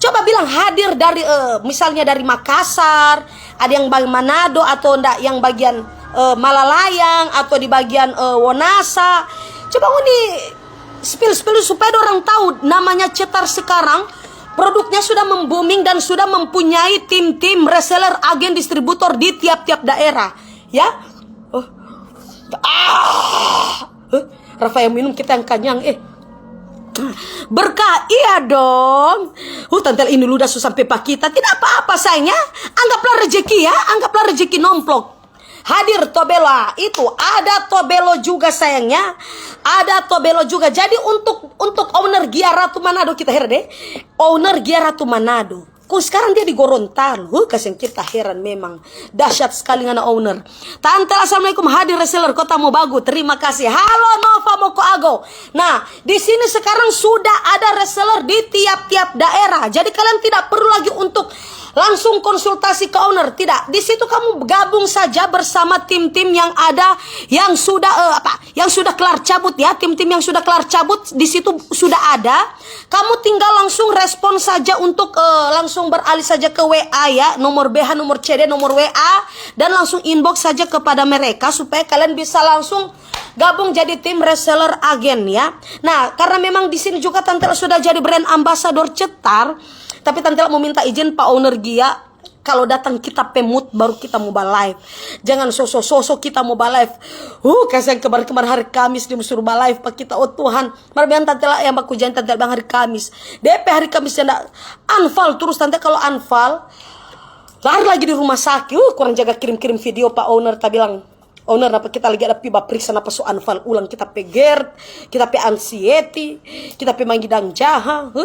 coba bilang hadir dari misalnya dari Makassar, ada yang bagian Manado atau enggak yang bagian Malalayang atau di bagian Wonasa. Coba ini spill supaya orang tahu namanya cetar sekarang. Produknya sudah membooming dan sudah mempunyai tim-tim reseller, agen distributor di tiap-tiap daerah ya. Rafa yang minum kita yang kenyang Berkah iya dong. Tante ini ludah sampai pak kita. Tidak apa-apa sayangnya. Anggaplah rezeki ya. Anggaplah rezeki nomplok. hadir Tobelo. Itu ada Tobelo juga sayangnya. Ada Tobelo juga. Jadi untuk owner Gia Ratu Manado kita heran deh. Owner Gia Ratu Manado. Kok sekarang dia di Gorontalo? Kasih kita heran memang. Dahsyat sekali ngana owner. Tante, assalamualaikum, hadir reseller Kota Mobagu. Terima kasih. Halo Nova Moko Ago. Nah, di sini sekarang sudah ada reseller di tiap-tiap daerah. Jadi kalian tidak perlu lagi untuk langsung konsultasi ke owner, tidak. Di situ kamu gabung saja bersama tim-tim yang ada, yang sudah yang sudah kelar cabut ya. Tim-tim yang sudah kelar cabut di situ sudah ada. Kamu tinggal langsung respon saja untuk langsung beralih saja ke WA ya, nomor BH, nomor CD, nomor WA, dan langsung inbox saja kepada mereka supaya kalian bisa langsung gabung jadi tim reseller agen ya. Nah, karena memang di sini juga Tante sudah jadi brand ambassador Cetar. Tapi Tante mau minta izin Pak Owner Gia, kalau datang kita pemut baru kita mau live. Jangan sosok kita mau live. Kasih kemarin hari Kamis dia suruh live Pak kita. Oh Tuhan, marbian Tante lah yang baku jangan Tante bang hari Kamis. DP hari Kamis tidak unfall terus Tante, kalau unfall lari lagi di rumah sakit. Kurang jaga kirim-kirim video Pak Owner tak bilang. Owner apa kita lagi ada piba periksa apa so unfall ulang, kita pe GERD, kita pe anxiety, kita pe manggidang jaha.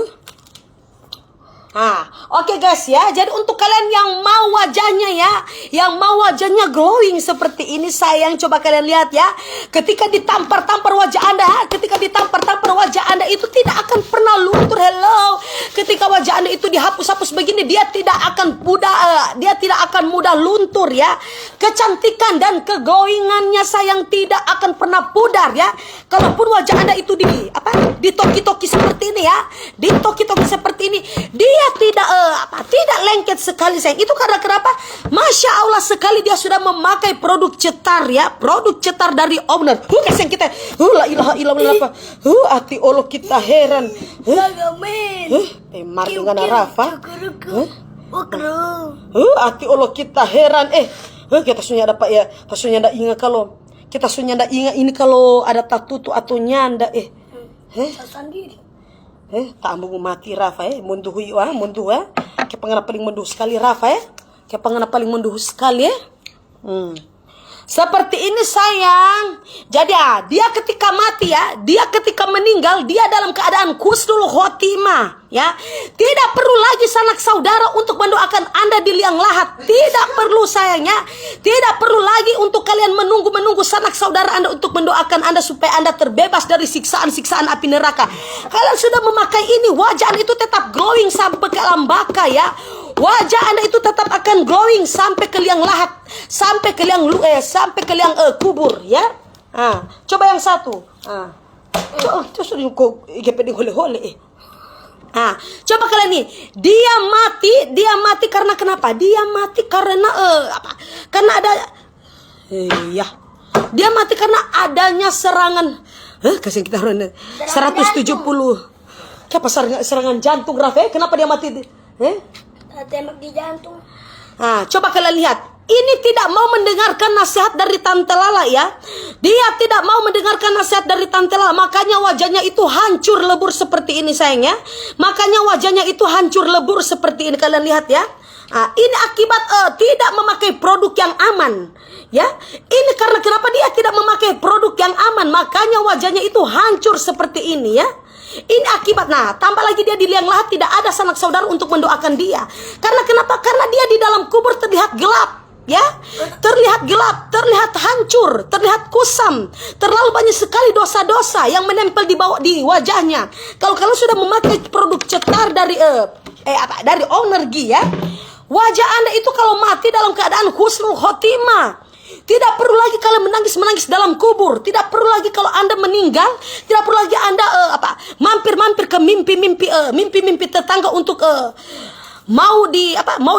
Oke guys ya. Jadi untuk kalian yang mau wajahnya ya, yang mau wajahnya glowing seperti ini sayang, coba kalian lihat ya. Ketika ditampar-tampar wajah Anda, ketika ditampar-tampar wajah Anda itu tidak akan pernah luntur. Hello. Ketika wajah Anda itu dihapus-hapus begini, dia tidak akan mudah luntur ya. Kecantikan dan keglowingannya sayang tidak akan pernah pudar ya. Kalaupun wajah Anda itu ditoki-toki seperti ini ya, ditoki-toki seperti ini, dia tidak lengket sekali sayang. Itu karena kenapa? Masya Allah sekali dia sudah memakai produk Cetar ya, produk Cetar dari owner. Kasih kita, la ilaha illallah. Hati Allah kita heran. Mar dengan Rafa. Hati Allah kita heran. Kita sunya dapat ya, kita sunya ndak ingat kalau kita sunya ndak ingat ini kalau ada tatutu atau nyanda Sendiri. Tak mau mati Rafa munduh ke pengana paling munduh sekali Rafa ke pengana paling munduh sekali seperti ini sayang. Jadi dia ketika mati ya, dia ketika meninggal dia dalam keadaan husnul khotimah ya. Tidak perlu lagi sanak saudara untuk mendoakan Anda di liang lahat. Tidak perlu sayangnya. Tidak perlu lagi untuk kalian menunggu sanak saudara Anda untuk mendoakan Anda supaya Anda terbebas dari siksaan-siksaan api neraka. Kalian sudah memakai ini, wajah Anda itu tetap glowing sampai ke alam baka ya. Wajah Anda itu tetap akan glowing sampai ke liang lahat, sampai ke liang kubur ya. Coba yang satu. Itu sudah kok GPD hole-hole. Coba kalian nih, dia mati karena kenapa? Dia mati karena Karena ada dia mati karena adanya serangan. Kasih kita 170. Kenapa serangan jantung Rafa? Kenapa dia mati? Tembak di jantung. Coba kalian lihat. Ini tidak mau mendengarkan nasihat dari Tante Lala ya. Dia tidak mau mendengarkan nasihat dari Tante Lala. Makanya wajahnya itu hancur lebur seperti ini sayangnya. Makanya wajahnya itu hancur lebur seperti ini. Kalian lihat ya. Ini akibat tidak memakai produk yang aman ya. Ini karena kenapa dia tidak memakai produk yang aman, makanya wajahnya itu hancur seperti ini ya. Ini akibat. Tambah lagi dia di liang lahat, tidak ada sanak saudara untuk mendoakan dia. Karena kenapa? Karena dia di dalam kubur terlihat gelap ya, terlihat gelap, terlihat hancur, terlihat kusam. Terlalu banyak sekali dosa-dosa yang menempel di wajahnya. Kalau kalian sudah memakai produk Cetar dari dari owner Gia, wajah Anda itu kalau mati dalam keadaan husnul khotimah. Tidak perlu lagi kalian menangis dalam kubur. Tidak perlu lagi kalau Anda meninggal. Tidak perlu lagi Anda mampir ke mimpi tetangga untuk mau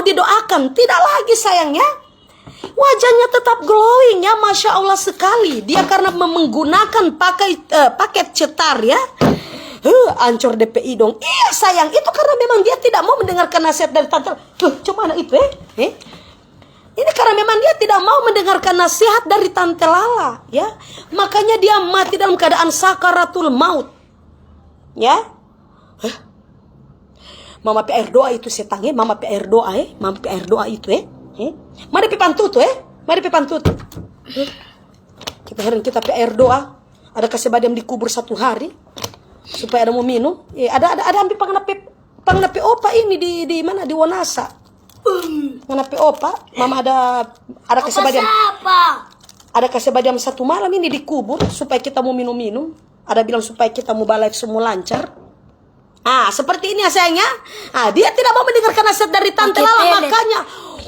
didoakan. Tidak lagi sayangnya. Wajahnya tetap glowing ya, Masya Allah sekali. Dia karena menggunakan paket Cetar ya. Ancur DPI dong. Iya sayang, itu karena memang dia tidak mau mendengarkan nasihat dari Tante. Coba anak itu Ini karena memang dia tidak mau mendengarkan nasihat dari Tante Lala ya. Makanya dia mati dalam keadaan sakaratul maut ya. Mama PR doa itu setangnya, mama PR doa Mama PR doa itu Mari pipantu tuh Mari pantut. Kita heran kita air doa. Ada kasih badiam dikubur 1 hari supaya ada mau minum. Ada ambil pangnapi opa ini di mana di Wonasa. Pangnapi opa, mama ada kasih badiam. Ada kasih badiam 1 malam ini dikubur supaya kita mau minum-minum. Ada bilang supaya kita mau balik semua lancar. Seperti ini ya sayangnya. Dia tidak mau mendengarkan nasihat dari Tante Lala, makanya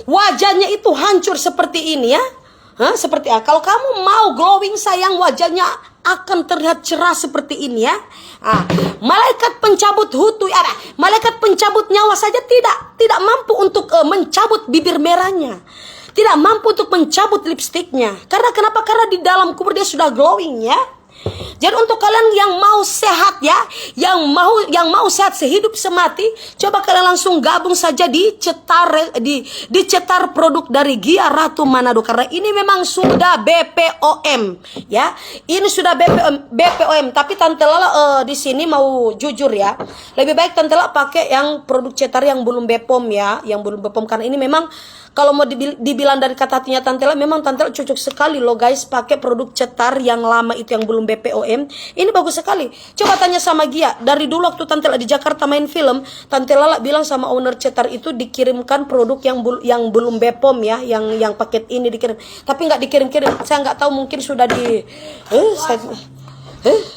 wajahnya itu hancur seperti ini ya. Seperti kalau kamu mau glowing sayang, wajahnya akan terlihat cerah seperti ini ya. Malaikat pencabut malaikat pencabut nyawa saja tidak mampu untuk mencabut bibir merahnya. Tidak mampu untuk mencabut lipstiknya. Karena kenapa? Karena di dalam kubur dia sudah glowing ya. Jadi untuk kalian yang mau sehat ya, yang mau sehat sehidup semati, coba kalian langsung gabung saja di cetar produk dari Gia Ratu Manado, karena ini memang sudah BPOM ya. Ini sudah BPOM, tapi Tante Lala di sini mau jujur ya, lebih baik Tante Lala pakai yang produk cetar yang belum BPOM ya, yang belum BPOM, karena ini memang kalau mau dibilang dari kata hatinya Tante Lala, memang Tante Lala cocok sekali loh guys pakai produk cetar yang lama itu yang belum BPOM. Ini bagus sekali. Coba tanya sama Gia. Dari dulu waktu Tante Lala di Jakarta main film, Tante Lala bilang sama owner cetar itu dikirimkan produk yang belum BPOM ya, yang paket ini dikirim. Tapi nggak dikirim-kirim. Saya nggak tahu, mungkin sudah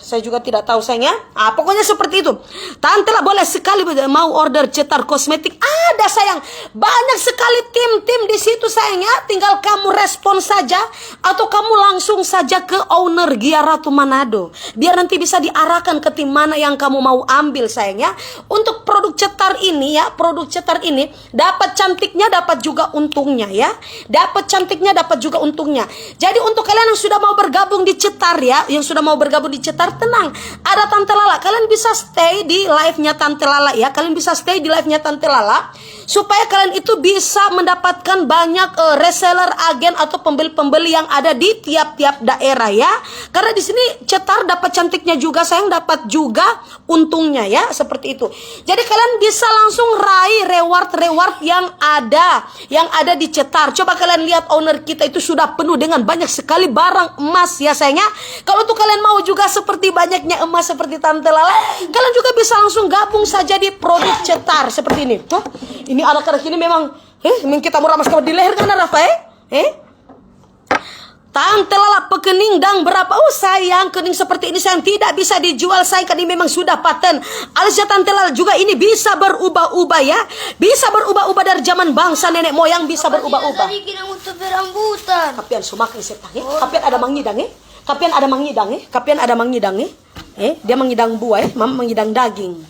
saya juga tidak tahu sayangnya. Pokoknya seperti itu. Tante lah boleh sekali mau order cetar kosmetik. Ada sayang, banyak sekali tim di situ sayangnya. Tinggal kamu respon saja atau kamu langsung saja ke owner Gia Ratu Manado. Biar nanti bisa diarahkan ke tim mana yang kamu mau ambil sayangnya. Untuk produk cetar ini ya, produk cetar ini dapat cantiknya, dapat juga untungnya ya. Dapat cantiknya, dapat juga untungnya. Jadi untuk kalian yang sudah mau bergabung di cetar ya, yang sudah mau bergabung di cetar, tenang, ada Tante Lala. Kalian bisa stay di live-nya Tante Lala ya. Kalian bisa stay di live-nya Tante Lala supaya kalian itu bisa mendapatkan banyak reseller, agen atau pembeli-pembeli yang ada di tiap-tiap daerah ya. Karena di sini cetar dapat cantiknya juga sayang, dapat juga untungnya ya, seperti itu. Jadi kalian bisa langsung raih reward yang ada di cetar. Coba kalian lihat owner kita itu sudah penuh dengan banyak sekali barang emas ya sayangnya. Kalau tuh kalian mau juga seperti banyaknya emas seperti Tante Lala, kalian juga bisa langsung gabung saja di produk cetar seperti ini. Ini anak-anak ini memang kita murah mas di leher kan Rafa Tante Lala pekening dang berapa? Sayang, kening seperti ini sayang tidak bisa dijual sayang, kan ini memang sudah paten. Alisnya Tante Lala juga ini bisa berubah-ubah ya. Bisa berubah-ubah dari zaman bangsa nenek moyang, bisa berubah-ubah. Tadi kita untuk berambutan. Kapian sumakin setang Kapian ada mangidang Kapian ada mangidang Kapian ada mangidang dia mengidang buah mama mengidang daging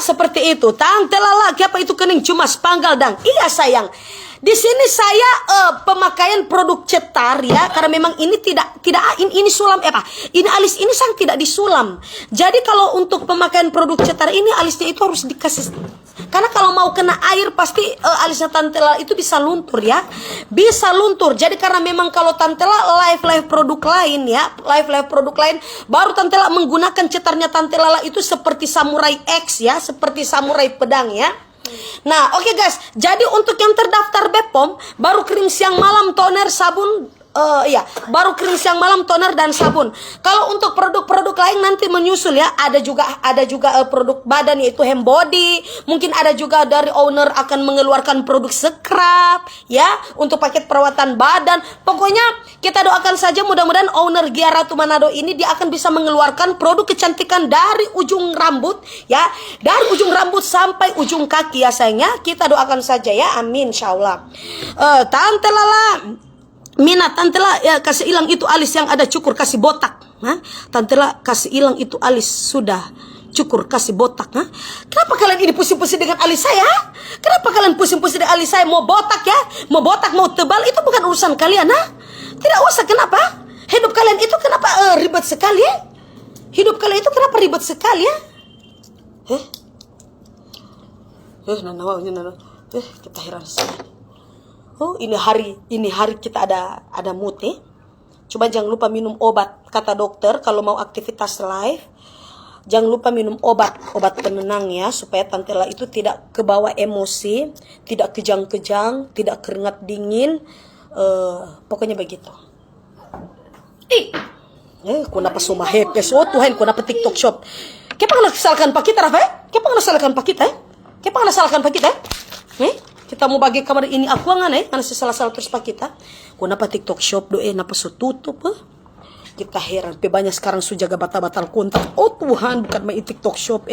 seperti itu. Tante Lala apa itu kening cuma sepanggal dang. Iya sayang. Di sini saya pemakaian produk cetar ya, karena memang ini tidak ini sulam ini alis ini sang tidak disulam. Jadi kalau untuk pemakaian produk cetar ini alisnya itu harus dikasih, karena kalau mau kena air pasti alisnya Tante Lala itu bisa luntur ya, bisa luntur. Jadi karena memang kalau Tante Lala live produk lain ya, live produk lain baru Tante Lala menggunakan cetarnya Tante Lala itu seperti samurai X ya, seperti samurai pedang ya. Nah, oke guys. Jadi untuk yang terdaftar BPOM baru krim siang malam toner sabun baru krim siang malam toner dan sabun. Kalau untuk produk-produk lain nanti menyusul ya. Ada juga produk badan yaitu hem body. Mungkin ada juga dari owner akan mengeluarkan produk scrub ya untuk paket perawatan badan. Pokoknya kita doakan saja mudah-mudahan owner Gia Ratu Manado ini dia akan bisa mengeluarkan produk kecantikan dari ujung rambut ya, dari ujung rambut sampai ujung kaki ya sayangnya. Kita doakan saja ya, amin insyaallah. Tante Lala minat Tante Lala ya, kasih hilang itu alis yang ada cukur, kasih botak. Tante Lala kasih hilang itu alis sudah cukur, kasih botak. Kenapa kalian ini pusing-pusing dengan alis saya? Kenapa kalian pusing-pusing dengan alis saya? Mau botak ya, mau botak, mau tebal, itu bukan urusan kalian. Tidak usah. Kenapa? Hidup kalian itu kenapa ribet sekali? Hidup kalian itu kenapa ribet sekali ya? Kita heran sekali. Ini hari kita ada mood Coba jangan lupa minum obat kata dokter kalau mau aktivitas live. Jangan lupa minum obat penenang ya, supaya Tante Ella itu tidak kebawa emosi, tidak kejang-kejang, tidak keringat dingin. Pokoknya begitu. Kenapa semua hepes? Oh Tuhan, kenapa TikTok shop? Kenapa nak salahkan pak kita, Rafa? Kenapa nak salahkan pak kita? Kenapa nak salahkan pak kita? Kita mau bagi kamar ini aku ngan mana salah terus pak kita. Kenapa TikTok shop napa so tutup? Kita heran, banyak sekarang sudah jaga batal kontak. Oh Tuhan, bukan main TikTok shop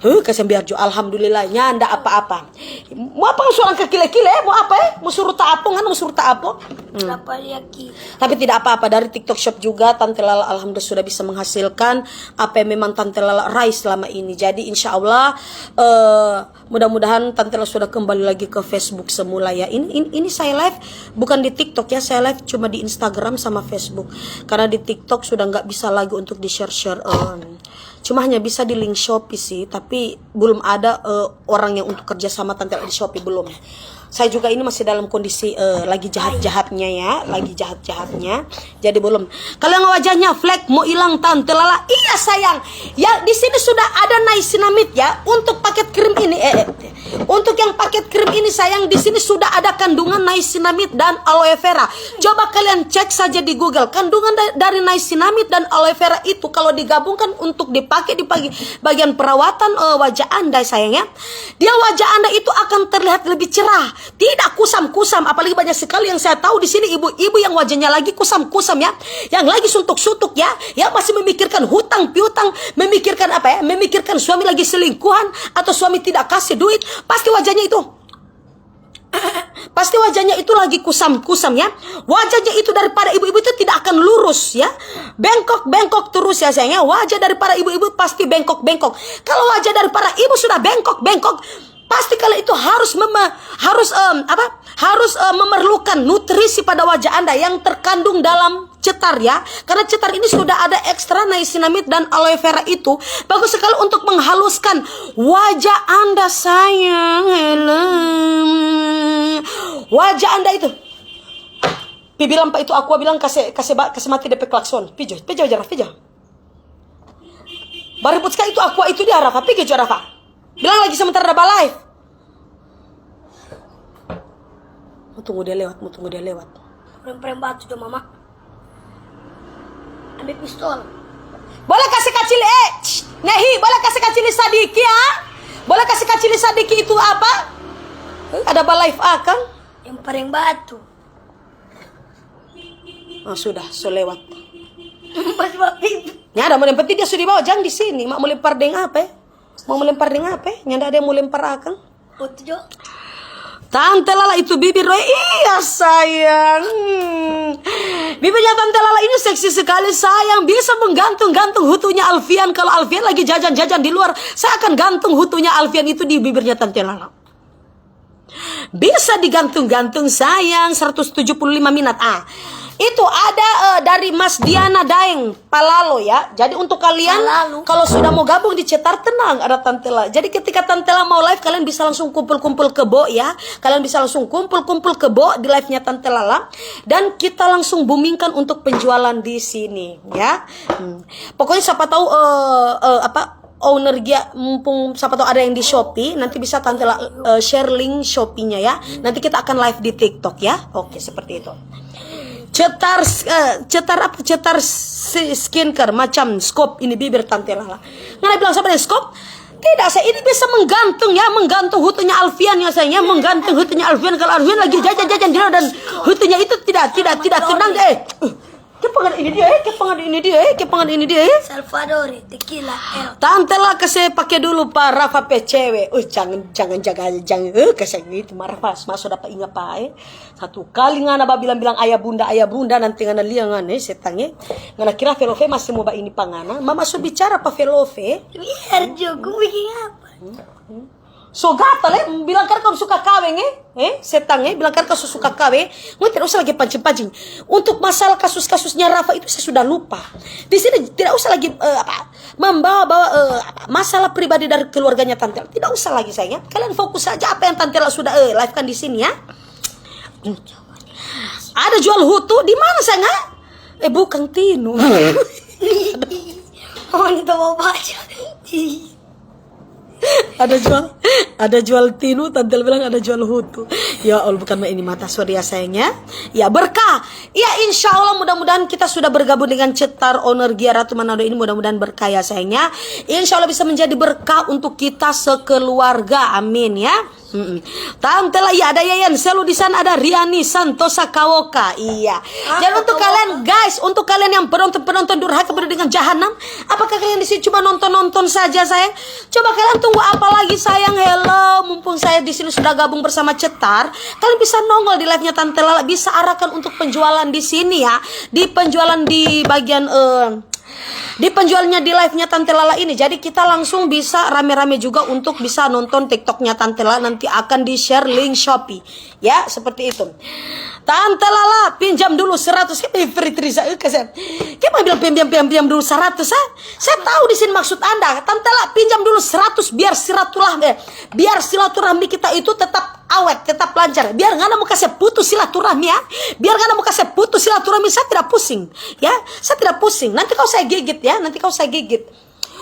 kasih biar jo, alhamdulillah nyanda apa-apa. Mau apa seorang kekile-kile? Mau apa Mau suruh tak apa kan? Mau suruh tak apa? Tapi tidak apa-apa, dari TikTok shop juga Tante Lala alhamdulillah sudah bisa menghasilkan apa yang memang Tante Lala raih selama ini. Jadi insya Allah mudah-mudahan Tante Lala sudah kembali lagi ke Facebook semula ya. Ini saya live bukan di TikTok ya, saya live cuma di Instagram sama Facebook. Karena di TikTok sudah nggak bisa lagi untuk di-share. Cuma hanya bisa di link Shopee sih, tapi belum ada orang yang untuk kerja sama Tante Ella di Shopee, belum. Saya juga ini masih dalam kondisi lagi jahat-jahatnya ya, lagi jahat-jahatnya. Jadi belum. Kalau yang wajahnya flek mau hilang Tante Lala, iya sayang. Ya di sini sudah ada niacinamide ya untuk paket krim ini. Untuk yang paket krim ini sayang, di sini sudah ada kandungan niacinamide dan aloe vera. Coba kalian cek saja di Google kandungan dari niacinamide dan aloe vera itu kalau digabungkan untuk dipakai di bagian perawatan wajah Anda sayang ya. Dia wajah Anda itu akan terlihat lebih cerah. Tidak kusam-kusam, apalagi banyak sekali yang saya tahu di sini ibu-ibu yang wajahnya lagi kusam-kusam ya, yang lagi suntuk-suntuk ya, yang masih memikirkan hutang piutang, memikirkan apa ya, memikirkan suami lagi selingkuhan atau suami tidak kasih duit, pasti wajahnya itu lagi kusam-kusam ya. Wajahnya itu daripada ibu-ibu itu tidak akan lurus ya, bengkok-bengkok terus ya sayangnya. Wajah daripada ibu-ibu pasti bengkok-bengkok. Kalau wajah daripada ibu sudah bengkok-bengkok, pasti kalian itu harus memerlukan nutrisi pada wajah Anda yang terkandung dalam cetar ya. Karena cetar ini sudah ada ekstra niacinamide dan aloe vera itu bagus sekali untuk menghaluskan wajah Anda sayang. Wajah Anda itu. Pi bilang Pak itu aku bilang kasih mati DP klakson. Pijo jarah pijo. Baribut sekali itu aku itu dia Rafa, pijo Rafa. Bilang lagi sementara ada live. Mau tunggu dia lewat. Prem batu dong mama. Ambil pistol. Boleh kasih kacil Nehi, boleh kasih kacil Sadiki ya? Boleh kasih kacil Sadiki itu apa? Ada live akan? Yang prem batu. Sudah, lewat. Mas Babi. Ya ada mau penting dia sudah bawa jangan di sini. Mak mau lempar dengan apa? Mau melempar dengan apa? Nyanda ada yang mau lempar akan? Betul. Tante Lala itu bibir iya sayang. Bibirnya Tante Lala ini seksi sekali sayang. Bisa menggantung hutunya Alfian. Kalau Alfian lagi jajan-jajan di luar, saya akan gantung hutunya Alfian itu di bibirnya Tante Lala. Bisa digantung-gantung sayang. 175 minat. Itu ada dari Mas Diana Daeng Palalo ya. Jadi untuk kalian kalau sudah mau gabung di Cetar, tenang, ada Tante Lala. Jadi ketika Tante Lala mau live, kalian bisa langsung kumpul-kumpul ke Bo ya. Kalian bisa langsung kumpul-kumpul ke Bo di live-nya Tante Lala, dan kita langsung boomingkan untuk penjualan di sini ya. Pokoknya siapa tahu owner dia mumpung siapa tahu ada yang di Shopee, nanti bisa Tante Lala share link Shopee-nya ya. Nanti kita akan live di TikTok ya. Oke, seperti itu. Cetar skincare macam scope ini bibir Tante Lala. Nggak bilang sama dia scope? Tidak, saya ini bisa menggantung ya, menggantung hutunya Alfian ya sayangnya, menggantung hutunya Alfian. Kalau Alfian lagi jajan-jajan dan hutunya itu tidak tenang deh. Kepangan ini dia. Salvador, tequila, Tante Lala kasih pakai dulu Pak Rafa PCW. Jangan kasih gitu marah pas masuk dapat ingat Pak Satu kali ngana bilang ayah bunda nanti ngana liang ngana setangnya. Ngana kira Velove masih mau ini pangana. Mama so bicara Pak Velove. Biar juga bikin apa? So gatal bilang kan kau suka kaweng setangnya bilang kan kau suka kaweng, nggak tidak usah lagi pancing-pancing. Untuk masalah kasusnya Rafa itu saya sudah lupa. Di sini tidak usah lagi membawa masalah pribadi dari keluarganya Tante. Tidak usah lagi sayang. Kalian fokus saja apa yang Tante sudah live kan di sini ya. Ada jual hutu di mana sayang? Bukan Tino. Oh, ini mau baca. Ada jual tinu, tante bilang ada jual hutu. Ya Allah, bukan ini mata, sorry ya sayangnya. Ya berkah. Ya insya Allah mudah-mudahan kita sudah bergabung dengan Cetar Owner Gia Ratu Manado ini, mudah-mudahan berkah ya sayangnya. Insya Allah bisa menjadi berkah untuk kita sekeluarga, amin ya. Tante lah, ya ada Yayan Selu di sana, ada Riani Santosa Kawoka. Iya. Jadi untuk kalian guys, untuk kalian yang penonton durhaka penuh dengan jahanam, apakah kalian di sini cuma nonton saja sayang? Coba kalian tunggu apa lagi sayang? Hello, mumpung saya di sini sudah gabung bersama Cetar, kalian bisa nongol di live-nya Tante Lala, bisa arahkan untuk penjualan di sini ya, di penjualan di bagian di penjualnya di live-nya Tante Lala ini. Jadi kita langsung bisa rame-rame juga untuk bisa nonton TikTok-nya Tante Lala, nanti akan di-share link Shopee. Ya, seperti itu. Tante Lala, pinjam dulu 100. Kita bilang pinjam dulu 100, ha? Saya tahu di sini maksud Anda. Tante Lala, pinjam dulu 100 biar silaturahmi kita itu tetap awet, tetap lancar. Biar nggak mau kasih putus silaturahmi ya. Biar nggak mau kasih putus silaturahmi, saya tidak pusing. Ya, saya tidak pusing. Nanti kau saya gigit ya, nanti kau saya gigit.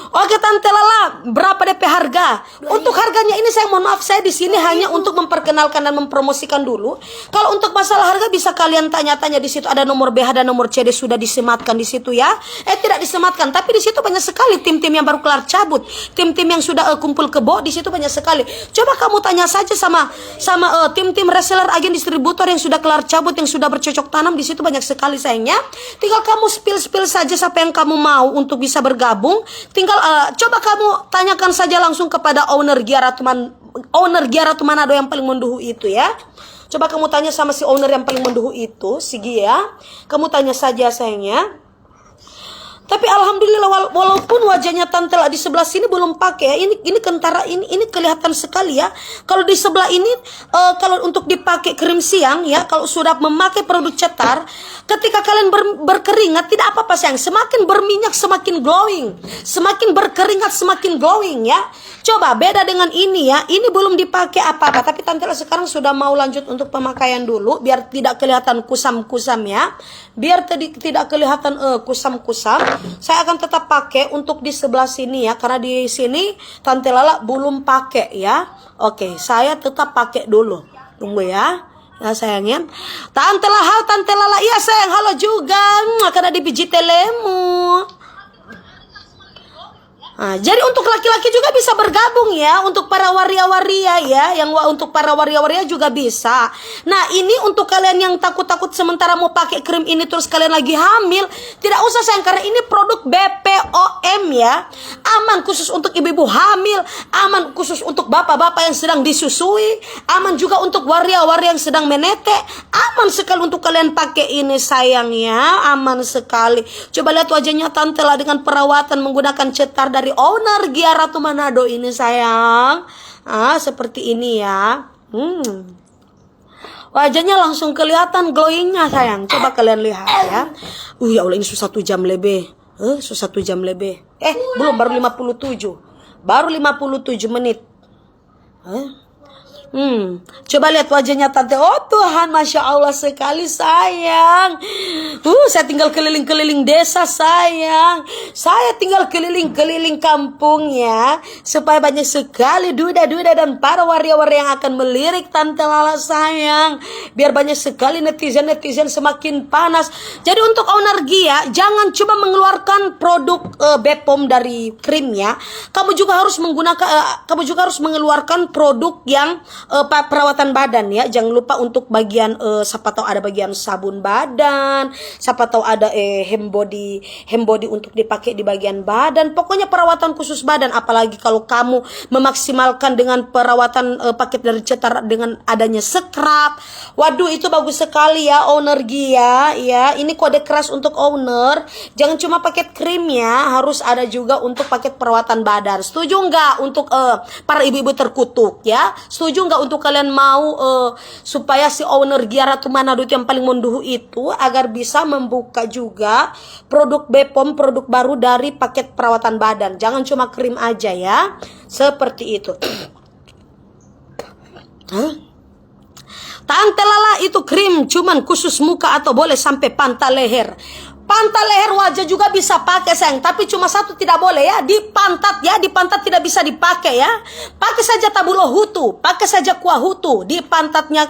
Oke Tante Lala, berapa DP harga? Untuk harganya ini saya mohon maaf, saya di sini hanya untuk memperkenalkan dan mempromosikan dulu. Kalau untuk masalah harga bisa kalian tanya-tanya di situ, ada nomor BH dan nomor CD sudah disematkan di situ ya. Tidak disematkan, tapi di situ banyak sekali tim-tim yang baru kelar cabut, tim-tim yang sudah kumpul kebo di situ banyak sekali. Coba kamu tanya saja sama tim-tim reseller, agen distributor yang sudah kelar cabut, yang sudah bercocok tanam di situ banyak sekali sayangnya. Tinggal kamu spill saja siapa yang kamu mau untuk bisa bergabung. Tinggal coba kamu tanyakan saja langsung kepada owner Gia Ratu Manado yang paling menduhu itu ya. Coba kamu tanya sama si owner yang paling menduhu itu, si Gia. Kamu tanya saja sayangnya. Tapi alhamdulillah walaupun wajahnya Tante Lala di sebelah sini belum pakai ya, ini kentara ini kelihatan sekali ya. Kalau di sebelah ini kalau untuk dipakai krim siang ya, kalau sudah memakai produk Cetar, ketika kalian berkeringat tidak apa-apa sayang, semakin berminyak semakin glowing, semakin berkeringat semakin glowing ya. Coba beda dengan ini ya, ini belum dipakai apa-apa, tapi Tante Lala sekarang sudah mau lanjut untuk pemakaian dulu biar tidak kelihatan kusam-kusam ya. Biar tidak kelihatan kusam-kusam. Saya akan tetap pakai untuk di sebelah sini ya, karena di sini Tante Lala belum pakai ya. Oke, saya tetap pakai dulu. Tunggu ya. Ya sayangnya. Tante Lala, iya sayang, halo juga. Karena dipijit telemu. Nah, jadi untuk laki-laki juga bisa bergabung ya, untuk para waria-waria ya, untuk para waria-waria juga bisa. Nah ini untuk kalian yang takut-takut sementara mau pakai krim ini terus kalian lagi hamil, tidak usah sayang, karena ini produk BPOM ya, aman khusus untuk ibu-ibu hamil, aman khusus untuk bapak-bapak yang sedang disusui, aman juga untuk waria-waria yang sedang menetek, aman sekali untuk kalian pakai ini sayang ya, aman sekali. Coba lihat wajahnya Tante Lala dengan perawatan menggunakan Cetar dari owner Gia Ratu Manado ini sayang. Seperti ini ya. Wajahnya langsung kelihatan glowingnya sayang. Coba kalian lihat ya. Ya Allah, ini susah 1 jam lebih. Susah 1 jam lebih. Belum, baru 57. Baru 57 menit. Coba lihat wajahnya Tante. Oh Tuhan, Masya Allah sekali sayang. Saya tinggal keliling-keliling desa sayang. Saya tinggal keliling-keliling kampung ya, supaya banyak sekali duda-duda dan para waria-waria yang akan melirik Tante Lala sayang. Biar banyak sekali netizen-netizen semakin panas. Jadi untuk owner Gia, jangan cuma mengeluarkan produk BPOM dari krimnya. Kamu juga harus mengeluarkan produk yang perawatan badan ya. Jangan lupa untuk bagian siapa tahu ada bagian sabun badan, siapa tahu ada hem body untuk dipakai di bagian badan. Pokoknya perawatan khusus badan. Apalagi kalau kamu memaksimalkan dengan perawatan paket dari Cetar dengan adanya scrub. Waduh, itu bagus sekali ya owner Gia ya. Ini kode keras untuk owner. Jangan cuma paket krim ya, harus ada juga untuk paket perawatan badan. Setuju nggak untuk para ibu-ibu terkutuk ya? Setuju nggak untuk kalian mau supaya si owner Gia Ratu Manado yang paling menduhu itu agar bisa membuka juga produk BPOM, produk baru dari paket perawatan badan. Jangan cuma krim aja ya. Seperti itu. Tante Lala, itu krim cuman khusus muka atau boleh sampai pantai leher? Pantat, leher, wajah juga bisa pakai sayang, tapi cuma satu tidak boleh ya, di pantat ya, di pantat tidak bisa dipakai ya. Pakai saja tabulo hutu, pakai saja kuah hutu di pantatnya,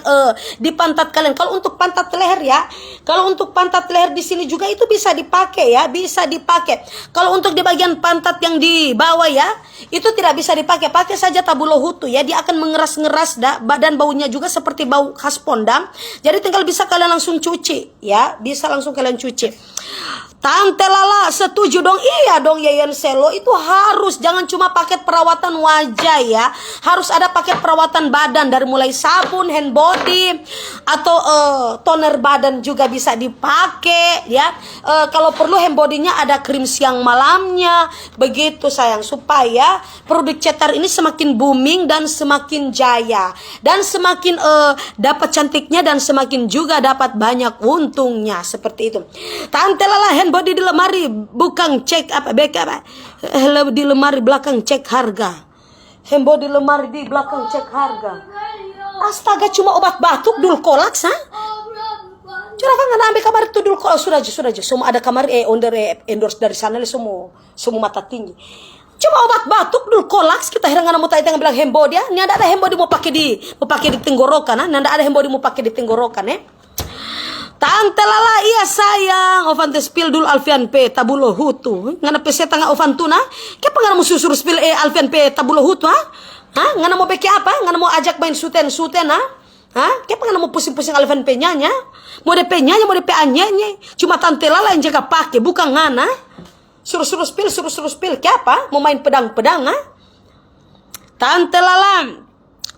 di pantat kalian. Kalau untuk pantat leher ya, kalau untuk pantat leher di sini juga itu bisa dipakai ya, bisa dipakai. Kalau untuk di bagian pantat yang di bawah ya, itu tidak bisa dipakai. Pakai saja tabulo hutu ya, dia akan mengeras-ngeras badan, baunya juga seperti bau khas Pondam. Jadi tinggal bisa kalian langsung cuci ya, bisa langsung kalian cuci. Tante Lala setuju dong? Iya dong Yayan Selo, itu harus, jangan cuma paket perawatan wajah ya, harus ada paket perawatan badan dari mulai sabun, hand body atau toner badan juga bisa dipakai ya. Kalau perlu hand bodinya ada krim siang malamnya, begitu sayang, supaya produk Cetar ini semakin booming dan semakin jaya dan semakin dapat cantiknya dan semakin juga dapat banyak untungnya, seperti itu. Tante Lala, hand body di lemari bukan cek apa di lemari belakang cek harga. Hand body lemari di belakang cek harga. Astaga, cuma obat batuk dul kolak sah. Curah kan nggak ambil kamar itu dul kolak, sudah aja semua ada kamar endorse dari sana semua mata tinggi. Cuma obat batuk dul kolak, kita heran nggak mau tanya bilang hand body ya. Ini ada hand body mau pakai di tenggorokan, nanda ada hand body mau pakai di tenggorokan ya. Tante Lala, iya sayang, Ovante spill dulu Alfian P tabulo hutu. Ngana pese tanga Ovantuna, kenapa ngana mau suruh spill Alfian P tabulo hutu ha? Hah? Ngana mau beki apa? Ngana mau ajak main suten ha? Hah? Kenapa ngana mau pusing-pusing Alfian P nyanya? Mau DP nyanya, mau DP anyenye. Cuma Tante Lala yang jaga pakai, bukan ngana. Suruh spill, kenapa? Mau main pedang ha? Tante Lala,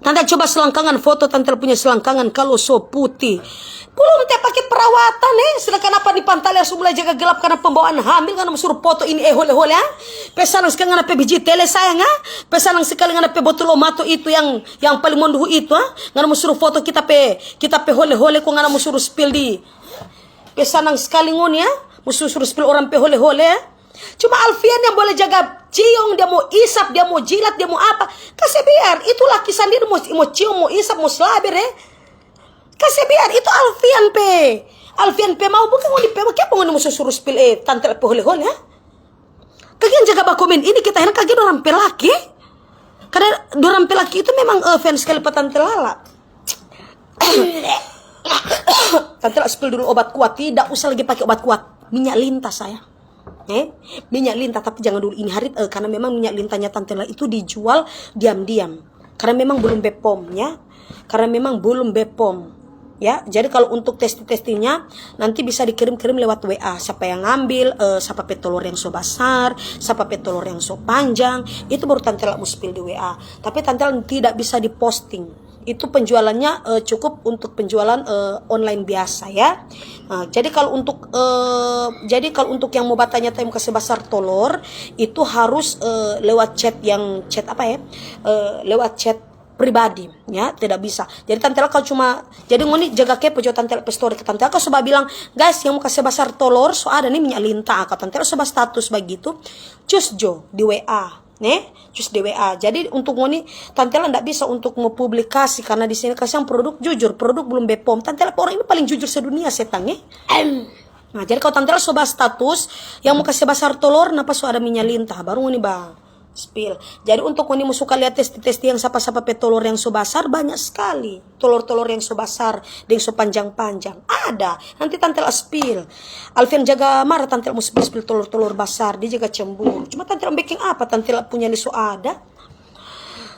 Tante coba selangkangan foto Tante punya selangkangan kalau so putih. Belum teh pakai perawatan sedangkan apa di pantai harus mulai jaga gelap karena pembawaan hamil kan suruh foto ini hole-hole ha. Pesan sekali ngana pe biji tele sayang ha. Pesan sekali ngana pe botol omato itu yang paling monduh itu ha. Ngana suruh foto kita pe hole-hole kok ngana suruh spill di. Pesan sekali ngoni ya, suruh spill orang pe hole-hole ya. Cuma Alfian yang boleh jaga cium, dia mau isap, dia mau jilat, dia mau apa. Kasih biar, itu laki sendiri mau cium, mau isap, mau selabir ya. Kasih biar, itu Alfian P mau bukan mau dipe, kenapa mau suruh spill Tante pe hole-hole ya. Kagian jaga bakomen ini kita heran kagian orang pelaki. Karena orang pelaki itu memang fans sekali pe Tante Lala. Tante Lala spill dulu obat kuat, tidak usah lagi pakai obat kuat. Minyak lintah saya. Minyak lintah, tapi jangan dulu ini hari karena memang minyak lintahnya Tante Lala itu dijual diam-diam karena memang belum Bepom ya. Jadi kalau untuk testinya nanti bisa dikirim lewat WA, siapa yang ngambil, siapa petolor yang so besar, siapa petolor yang so panjang, itu baru Tante Lala mau spill di WA. Tapi Tante Lala tidak bisa diposting. Itu penjualannya cukup untuk penjualan online biasa ya. Nah, jadi kalau untuk yang mau tanya-tanya kasih besar tolor itu harus lewat lewat chat pribadi ya, tidak bisa. Jadi Tante Lala kalau cuma jadi ngoni jaga kepo jo Tante Lala story ke Tante Lala kalau coba bilang guys yang mau kasih besar tolor so ada nih minyak lintah kata Tante Lala coba status begitu cus jo di WA cus di WA. Jadi untuk ngoni Tante Lala ndak bisa untuk ngepublikasi karena di sini kasih yang produk jujur, produk belum Bepom. Tante Lala orang ini paling jujur sedunia setang Nah, jadi kalau Tante Lala sobat status yang mau kasih besar telur, napa so ada minyak lintah baru ngoni bang spill. Jadi untuk ngoni mau suka lihat testi yang sapa-sapa petolor yang so besar banyak sekali. Telur-telur yang so besar, yang so panjang-panjang ada. Nanti Tante Lala spill. Alfian jaga marah Tante Lala mau spill telur-telur besar, dia jaga cemburu. Cuma Tante Lala bikin apa? Tante Lala punya liso ada.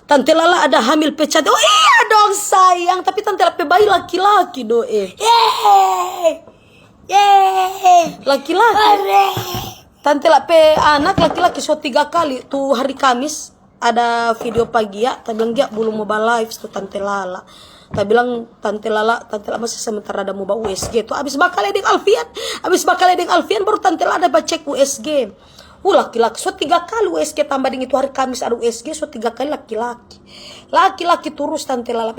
Tante Lala ada hamil pecat. Oh iya dong sayang, tapi Tante Lala bayi laki-laki laki-laki. Tante Lala anak laki-laki so 3 kali tuh hari Kamis ada video pagi ya, tapi bilang dia belum mau live tuh Tante Lala. Tapi bilang Tante Lala masih sementara ada mau USG tuh abis bakal eding Alfian baru Tante Lala ada cek USG. Laki-laki so 3 kali USG tambah dengan itu hari Kamis ada USG so 3 kali laki-laki terus Tante Lala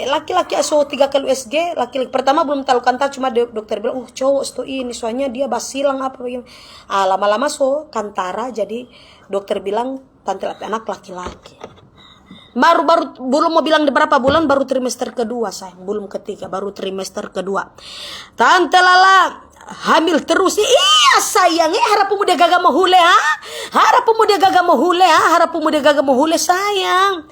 laki-laki so 3 kali USG laki-laki pertama belum tahu kantar cuma dokter bilang cowok itu ini soalnya dia basilang apa begini. Lama-lama so kantara jadi dokter bilang Tante Lala anak laki-laki. Baru belum mau bilang berapa bulan baru trimester kedua sayang, belum ketiga baru trimester kedua. Tante Lala hamil terus. Iya sayang, harap pemuda gagal mahule ha. Harap pemuda gagal mahule ha. Harap pemuda gagal mahule sayang.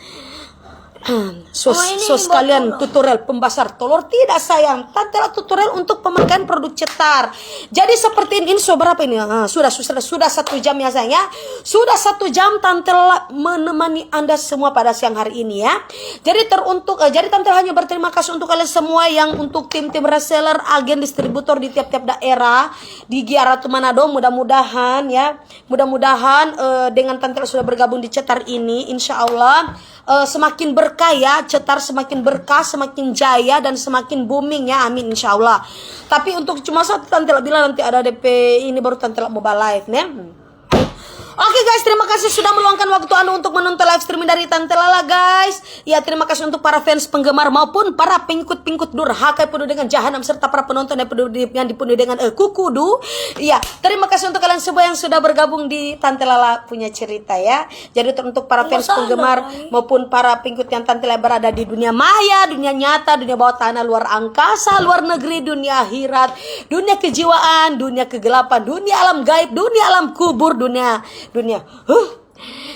Sos kalian tutorial pembasar telur tidak sayang. Tante tutorial untuk pemakaian produk cetar. Jadi seperti ini berapa ini? Sudah 1 jam ya sayang ya. Sudah 1 jam Tante menemani Anda semua pada siang hari ini ya. Jadi jadi Tante hanya berterima kasih untuk kalian semua yang untuk tim-tim reseller, agen, distributor di tiap-tiap daerah di Giaratu Manado. Mudah-mudahan ya. Mudah-mudahan dengan Tante sudah bergabung di cetar ini, insya Allah semakin berkah ya, cetar semakin berkah, semakin jaya dan semakin booming ya, amin insya Allah. Tapi untuk cuma satu Tante bilang nanti ada DP ini baru Tante mobile live ya. Oke guys, terima kasih sudah meluangkan waktu Anda untuk menonton live streaming dari Tante Lala guys. Ya, terima kasih untuk para fans penggemar maupun para pengikut-pengikut durhaka penuh dengan jahanam serta para penonton yang dipenuhi dengan kukudu. Ya, terima kasih untuk kalian semua yang sudah bergabung di Tante Lala punya cerita ya. Jadi untuk para fans penggemar maupun para pengikut yang Tante Lala berada di dunia maya, dunia nyata, dunia bawah tanah, luar angkasa, luar negeri, dunia akhirat, dunia kejiwaan, dunia kegelapan, dunia alam gaib, dunia alam kubur, dunia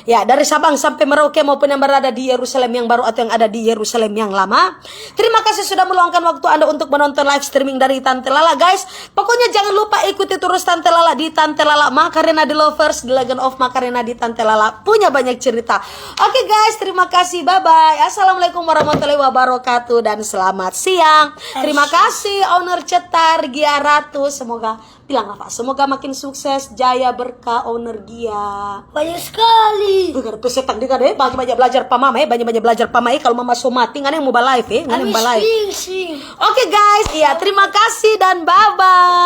ya, dari Sabang sampai Merauke maupun yang berada di Yerusalem yang baru atau yang ada di Yerusalem yang lama. Terima kasih sudah meluangkan waktu Anda untuk menonton live streaming dari Tante Lala guys. Pokoknya jangan lupa ikuti terus Tante Lala di Tante Lala Macarena The Lovers, The Legend of Macarena di Tante Lala. Punya banyak cerita. Oke guys, terima kasih. Bye-bye. Assalamualaikum warahmatullahi wabarakatuh dan selamat siang. Terima kasih owner cetar Giaratu. Semoga bilang apa? Semoga makin sukses, jaya, berkah owner Gia. Banyak sekali. Bukan pesetan dia deh, banyak belajar pamama banyak belajar pamama kalau mama somati ngane yang mau live ngane yang live. Oke guys, iya terima kasih dan bye bye.